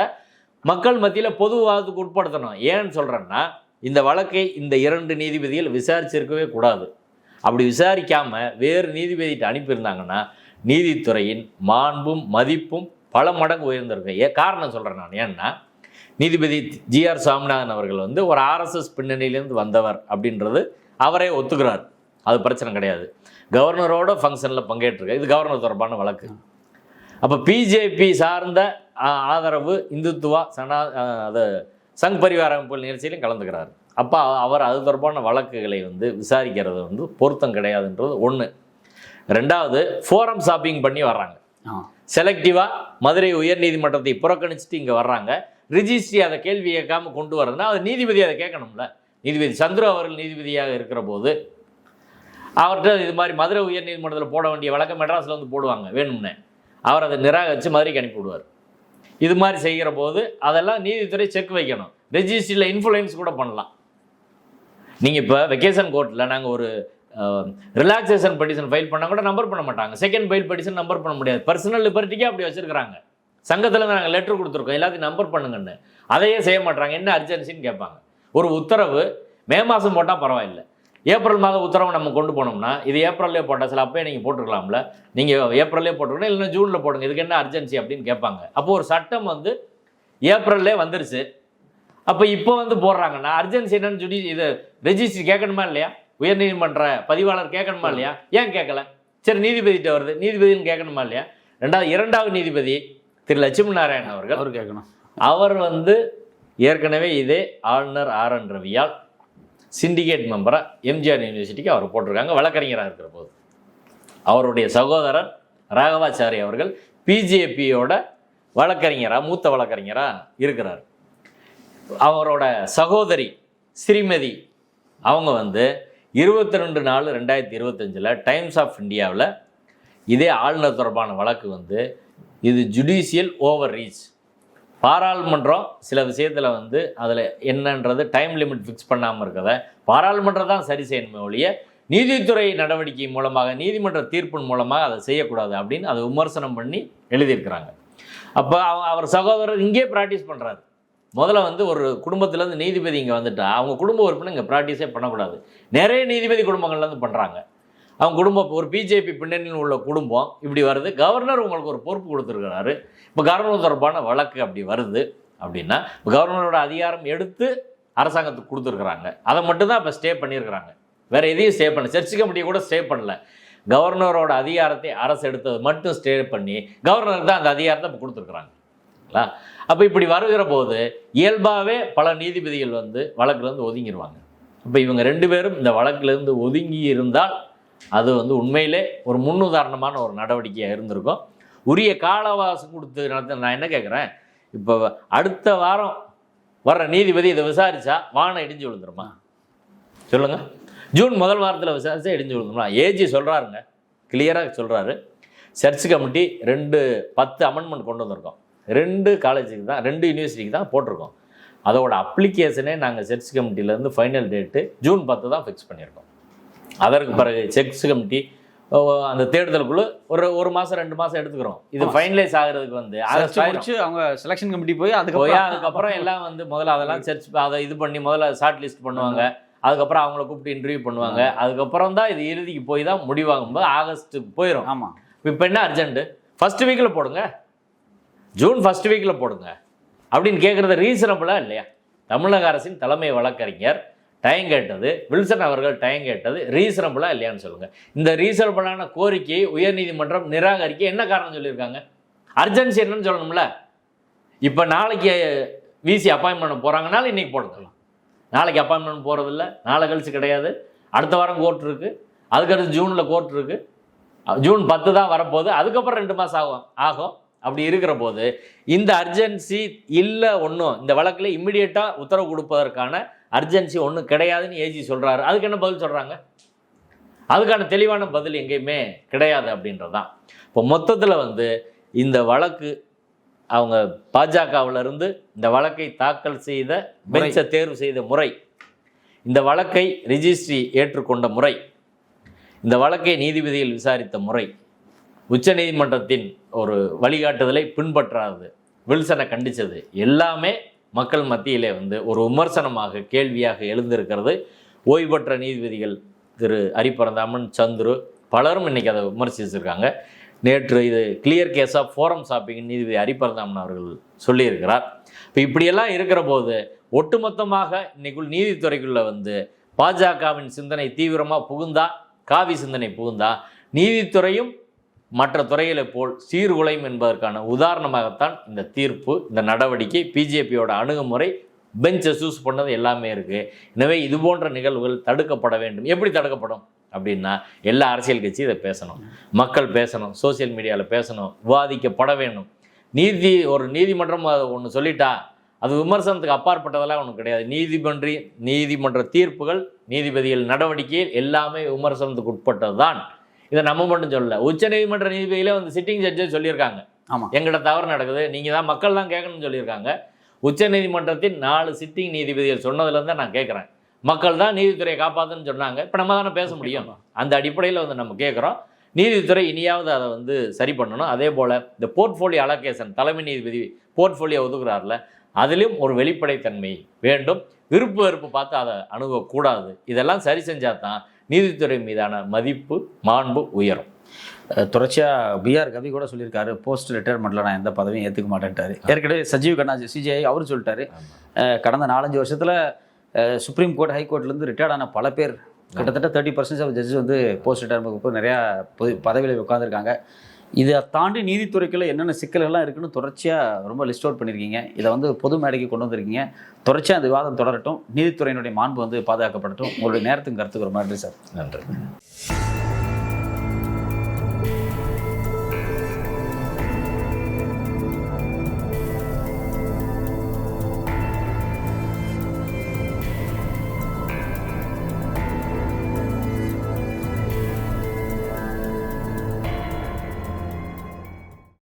மக்கள் மத்தியில் பொது விவாதத்துக்கு உட்படுத்தணும். ஏன்னு சொல்கிறேன்னா, இந்த வழக்கை இந்த 2 நீதிபதிகள் விசாரிச்சிருக்கவே கூடாது. அப்படி விசாரிக்காமல் வேறு நீதிபதிகிட்ட அனுப்பியிருந்தாங்கன்னா நீதித்துறையின் மாண்பும் மதிப்பும் பல மடங்கு உயர்ந்திருக்கு. காரணம் சொல்கிறேன் நான். ஏன்னா நீதிபதி ஜிஆர் சாமிநாதன் அவர்கள் வந்து ஒரு ஆர்எஸ்எஸ் பின்னணியிலேருந்து வந்தவர் அப்படின்றது அவரே ஒத்துக்கிறார், அது பிரச்சனை கிடையாது. கவர்னரோட ஃபங்க்ஷனில் பங்கேற்றிருக்க, இது கவர்னர் தொடர்பான வழக்கு. அப்போ பிஜேபி சார்ந்த ஆதரவு இந்துத்துவா அது சங் பரிவார அமைப்புகள் நிகழ்ச்சியிலும் கலந்துக்கிறார். அப்போ அவர் அது தொடர்பான வழக்குகளை வந்து விசாரிக்கிறது வந்து பொருத்தம் கிடையாதுன்றது ஒன்று. ரெண்டாவது, ஃபோரம் ஷாப்பிங் பண்ணி வர்றாங்க. செலக்டிவாக மதுரை உயர்நீதிமன்றத்தை புறக்கணிச்சுட்டு இங்கே வர்றாங்க. ரிஜிஸ்ட்ரி அதை கேள்வி கேட்காமல் கொண்டு வரதுன்னா அது நீதிபதி அதை கேட்கணும்ல. நீதிபதி சந்துரு அவர்கள் நீதிபதியாக இருக்கிற போது அவர்கிட்ட இது மாதிரி மதுரை உயர்நீதிமன்றத்தில் போட வேண்டிய வழக்கம் மெட்ராஸில் வந்து போடுவாங்க வேணும்னே, அவர் அதை நிராகரித்து மதுரைக்கு அனுப்பி விடுவார். இது மாதிரி செய்கிற போது அதெல்லாம் நீதித்துறை செக் வைக்கணும். ரெஜிஸ்ட்ரியில் இன்ஃப்ளூயன்ஸ் கூட பண்ணலாம். நீங்கள் இப்போ வெக்கேஷன் கோர்ட்டில் நாங்கள் ஒரு ரிலாக்ஸேஷன் பெட்டிஷன் ஃபைல் பண்ணால் கூட நம்பர் பண்ண மாட்டாங்க. செகண்ட் ஃபைல் பெட்டிஷன் நம்பர் பண்ண முடியாது. பர்சனல் லிபர்ட்டிக்கே அப்படி வச்சுருக்காங்க. சங்கத்தில் நாங்கள் லெட்டர் கொடுத்துருக்கோம் எல்லாத்தையும் நம்பர் பண்ணுங்கன்னு, அதையே செய்ய மாட்டாங்க. என்ன அர்ஜென்சின்னு கேட்பாங்க. ஒரு உத்தரவு மே மாதம் போட்டால் பரவாயில்லை, ஏப்ரல் மாதம் உத்தரவு நம்ம கொண்டு போனோம்னா இது ஏப்ரல்லே போட்டால் சில அப்போயே நீங்கள் போட்டுருக்கலாம்ல, நீங்கள் ஏப்ரல்லே போட்டுருக்கணும், இல்லைன்னா ஜூனில் போடுங்க, இதுக்கு என்ன அர்ஜென்சி அப்படின்னு கேட்பாங்க. அப்போது ஒரு சட்டம் வந்து ஏப்ரல்லே வந்துருச்சு, அப்போ இப்போ வந்து போடுறாங்கன்னா அர்ஜென்சி என்னன்னு இது ரெஜிஸ்ட்ரி கேட்கணுமா இல்லையா? உயர்நீதிமன்ற பதிவாளர் கேட்கணுமா இல்லையா? ஏன் கேட்கல? சரி, நீதிபதிகிட்ட வருது, நீதிபதினு கேட்கணுமா இல்லையா? இரண்டாவது நீதிபதி திரு லட்சுமி நாராயணன் அவர்கள் கேட்கணும். அவர் வந்து ஏற்கனவே இதே ஆளுநர் RN ரவியால் சிண்டிகேட் மெம்பராக எம்ஜிஆர் யூனிவர்சிட்டிக்கு அவர் போட்டிருக்காங்க வழக்கறிஞராக இருக்கிற போது. அவருடைய சகோதரர் ராகவாச்சாரி அவர்கள் பிஜேபியோட வழக்கறிஞராக மூத்த வழக்கறிஞராக இருக்கிறார். அவரோட சகோதரி ஸ்ரீமதி அவங்க வந்து 22/4/2025 டைம்ஸ் ஆஃப் இந்தியாவில் இதே ஆளுநர் தொடர்பான வழக்கு வந்து இது ஜுடிஷியல் ஓவர் ரீச், பாராளுமன்றம் சில விஷயத்தில் வந்து அதில் என்னன்றது டைம் லிமிட் ஃபிக்ஸ் பண்ணாமல் இருக்கிறத பாராளுமன்றம் தான் சரி செய்யணுமே ஒழிய நீதித்துறை நடவடிக்கை மூலமாக நீதிமன்ற தீர்ப்பின் மூலமாக அதை செய்யக்கூடாது அப்படின்னு அதை விமர்சனம் பண்ணி எழுதியிருக்கிறாங்க. அப்போ அவர் சகோதரர் இங்கே ப்ராக்டிஸ் பண்ணுறாரு. முதல்ல வந்து ஒரு குடும்பத்துலேருந்து நீதிபதி இங்கே வந்துட்டா அவங்க குடும்ப உறுப்பினர் இங்கே ப்ராக்டிஸே பண்ணக்கூடாது. நிறைய நீதிபதி குடும்பங்கள்லேருந்து பண்ணுறாங்க. அவங்க குடும்பம் ஒரு பிஜேபி பின்னணியில் உள்ள குடும்பம் இப்படி வருது, கவர்னர் உங்களுக்கு ஒரு பொறுப்பு கொடுத்துருக்கிறாரு, இப்போ கவர்னர் தொடர்பான வழக்கு அப்படி வருது அப்படின்னா கவர்னரோட அதிகாரம் எடுத்து அரசாங்கத்துக்கு கொடுத்துருக்குறாங்க. அதை மட்டும்தான் இப்போ ஸ்டே பண்ணியிருக்கிறாங்க, வேறு எதையும் ஸ்டே பண்ணல. சர்ச் கமிட்டியை கூட ஸ்டே பண்ணல. கவர்னரோட அதிகாரத்தை அரசு எடுத்தது மட்டும் ஸ்டே பண்ணி கவர்னருக்கு தான் அந்த அதிகாரத்தை இப்போ கொடுத்துருக்குறாங்களா. அப்போ இப்படி வருகிற போது இயல்பாகவே பல நீதிபதிகள் வந்து வழக்குலேருந்து ஒதுங்கிடுவாங்க. இப்போ இவங்க 2 பேரும் இந்த வழக்குலேருந்து ஒதுங்கி இருந்தால் அது வந்து உண்மையிலே ஒரு முன்னுதாரணமான ஒரு நடவடிக்கையாக இருந்திருக்கும். உரிய கால அவகாசம் கொடுத்து நடத்த. நான் என்ன கேட்குறேன், இப்போ அடுத்த வாரம் வர்ற நீதிபதி இதை விசாரித்தா வானம் இடிஞ்சு விழுந்துருமா சொல்லுங்கள்? ஜூன் முதல் வாரத்தில் விசாரித்தா இடிஞ்சு விழுந்துருமா? ஏஜி சொல்கிறாருங்க, கிளியராக சொல்கிறாரு. சர்ச் கமிட்டி 10 அமெண்ட்மெண்ட் கொண்டு வந்திருக்கோம். 2 காலேஜுக்கு தான் 2 யூனிவர்சிட்டிக்கு தான் போட்டிருக்கோம். அதோட அப்ளிகேஷனே நாங்கள் சர்ச் கமிட்டியிலேருந்து ஃபைனல் டேட்டு ஜூன் 10 தான் ஃபிக்ஸ் பண்ணியிருக்கோம். அதற்கு பிறகு சர்ச் கமிட்டி அந்த தேடுதலுக்குள்ள ஒரு மாதம் 2 மாதம் எடுத்துக்கிறோம். இது ஃபைனலைஸ் ஆகிறதுக்கு வந்து அவங்க செலெக்ஷன் கமிட்டி போய் அதுக்கப்புறம் எல்லாம் வந்து முதல்ல அதெல்லாம் சர்ச் அதை இது பண்ணி முதல்ல ஷார்ட் லிஸ்ட் பண்ணுவாங்க. அதுக்கப்புறம் அவங்கள கூப்பிட்டு இன்டர்வியூ பண்ணுவாங்க. அதுக்கப்புறம் தான் இது இறுதிக்கு போய் தான் முடிவாகும்போது ஆகஸ்ட்டுக்கு போயிடும். ஆமாம். இப்போ என்ன அர்ஜென்ட்டு? ஃபர்ஸ்ட் வீக்கில் போடுங்க, ஜூன் ஃபர்ஸ்ட் வீக்கில் போடுங்க அப்படின்னு கேட்குறது ரீசனபிளாக இல்லையா? தமிழக அரசின் தலைமை வழக்கறிஞர் டைம் கேட்டது, வில்சன் அவர்கள் டைம் கேட்டது ரீசனபிளாக இல்லையான்னு சொல்லுங்கள். இந்த ரீசனபிளான கோரிக்கையை உயர்நீதிமன்றம் நிராகரிக்க என்ன காரணம் சொல்லியிருக்காங்க? அர்ஜென்சி என்னன்னு சொல்லணும்ல. இப்போ நாளைக்கு விசி அப்பாயின்மெண்ட் பண்ண போகிறாங்கனாலும் இன்றைக்கி போட்டுக்கலாம். நாளைக்கு அப்பாயின்மெண்ட் போகிறதில்ல, நாளை கழிச்சு கிடையாது, அடுத்த வாரம் கோர்ட் இருக்குது, அதுக்கடுத்து ஜூனில் கோர்ட் இருக்குது, ஜூன் 10 தான் வரப்போகுது, அதுக்கப்புறம் 2 மாதம் ஆகும். அப்படி இருக்கிற போது இந்த அர்ஜென்சி இல்லை ஒன்றும் இந்த வழக்கில் இம்மிடியேட்டாக உத்தரவு கொடுப்பதற்கான அர்ஜென்சி ஒன்றும் கிடையாதுன்னு ஏஜி சொல்கிறாரு. அதுக்கு என்ன பதில் சொல்கிறாங்க? அதுக்கான தெளிவான பதில் எங்கேயுமே கிடையாது அப்படின்றதான். இப்போ மொத்தத்தில் வந்து இந்த வழக்கு அவங்க பாஜகவிலிருந்து இந்த வழக்கை தாக்கல் செய்த பெஞ்சை தேர்வு செய்த முறை, இந்த வழக்கை ரிஜிஸ்ட்ரி ஏற்றுக்கொண்ட முறை, இந்த வழக்கை நீதிபதிகள் விசாரித்த முறை, உச்சநீதிமன்றத்தின் ஒரு வழிகாட்டுதலை பின்பற்றாதது, வில்சனை கண்டித்தது எல்லாமே மக்கள் மத்தியிலே வந்து ஒரு விமர்சனமாக கேள்வியாக எழுந்திருக்கிறது. ஓய்வு பெற்ற நீதிபதிகள் திரு ஹரிபரந்தாமன், சந்துரு பலரும் இன்றைக்கி அதை விமர்சிச்சிருக்காங்க. நேற்று இது clear case of forum shopping நீதிபதி ஹரிபரந்தாமன் அவர்கள் சொல்லியிருக்கிறார். இப்போ இப்படியெல்லாம் இருக்கிற போது ஒட்டுமொத்தமாக இன்னைக்குள் நீதித்துறைக்குள்ளே வந்து பாஜகவின் சிந்தனை தீவிரமாக புகுந்தா, காவி சிந்தனை புகுந்தா, நீதித்துறையும் மற்ற துறைகளை போல் சீர்குலையும் என்பதற்கான உதாரணமாகத்தான் இந்த தீர்ப்பு, இந்த நடவடிக்கை, பிஜேபியோட அணுகுமுறை, பெஞ்சை சூஸ் பண்ணது எல்லாமே இருக்குது. எனவே இது போன்ற நிகழ்வுகள் தடுக்கப்பட வேண்டும். எப்படி தடுக்கப்படும் அப்படின்னா, எல்லா அரசியல் கட்சி இதை பேசணும், மக்கள் பேசணும், சோசியல் மீடியாவில் பேசணும், விவாதிக்கப்பட வேண்டும். ஒரு நீதிமன்றம் ஒன்று சொல்லிட்டா அது விமர்சனத்துக்கு அப்பாற்பட்டதெல்லாம் ஒன்றும் கிடையாது. நீதிமன்ற தீர்ப்புகள், நீதிபதிகள் நடவடிக்கைகள் எல்லாமே விமர்சனத்துக்கு உட்பட்டது தான். இதை நம்ம மட்டும் சொல்லலை, உச்சநீதிமன்ற நீதிபதியிலே வந்து சிட்டிங் ஜட்ஜே சொல்லியிருக்காங்க, ஆமாம் எங்கிட்ட தவறு நடக்குது, நீங்கள் தான் மக்கள் தான் கேட்கணும்னு சொல்லியிருக்காங்க. உச்சநீதிமன்றத்தின் 4 சிட்டிங் நீதிபதிகள் சொன்னதுலேருந்து நான் கேட்குறேன், மக்கள் தான் நீதித்துறையை காப்பாற்றுன்னு சொன்னாங்க. இப்போ நம்ம தானே பேச முடியும். அந்த அடிப்படையில் வந்து நம்ம கேட்குறோம், நீதித்துறை இனியாவது அதை வந்து சரி பண்ணணும். அதே போல் இந்த போர்ட்ஃபோலியோ அலோகேஷன், தலைமை நீதிபதி போர்ட்ஃபோலியோ ஒதுக்குறாருல, அதிலும் ஒரு வெளிப்படைத்தன்மை வேண்டும். விருப்பு வெறுப்பு பார்த்து அதை அணுகக்கூடாது. இதெல்லாம் சரி செஞ்சால் தான் நீதித்துறை மீதான மதிப்பு, மாண்பு உயரும். தொடர்ச்சியாக பிஆர் கவி கூட சொல்லியிருக்காரு, போஸ்ட் ரிட்டையர்மெண்ட்டில் நான் எந்த பதவியும் ஏற்றுக்க மாட்டேன்ட்டாரு. ஏற்கனவே சஞ்சீவ் கண்ணா சிஜிஐ அவரும் சொல்லிட்டாரு, கடந்த 4-5 வருஷத்தில் சுப்ரீம் கோர்ட், ஹைகோர்ட்லேருந்து ரிட்டையர்ட் ஆன பல பேர், கிட்டத்தட்ட 30% ஆஃப் ஜட்ஜஸ் வந்து போஸ்ட் ரிட்டையர்மெண்ட் நிறையா பதவியில் உட்காந்துருக்காங்க. இதை தாண்டி நீதித்துறைக்குள்ள என்னென்ன சிக்கல்கள்லாம் இருக்குன்னு தொடர்ச்சியாக ரொம்ப லிஸ்ட் அவுட் பண்ணியிருக்கீங்க. இதை வந்து பொது மேடைக்கு கொண்டு வந்திருக்கீங்க. தொடர்ச்சியாக அந்த விவாதம் தொடரட்டும், நீதித்துறையினுடைய மாண்பு வந்து பாதுகாக்கப்படட்டும். உங்களுடைய நேரத்துக்கு கருத்துக்கு ரொம்ப நன்றி சார். நன்றி.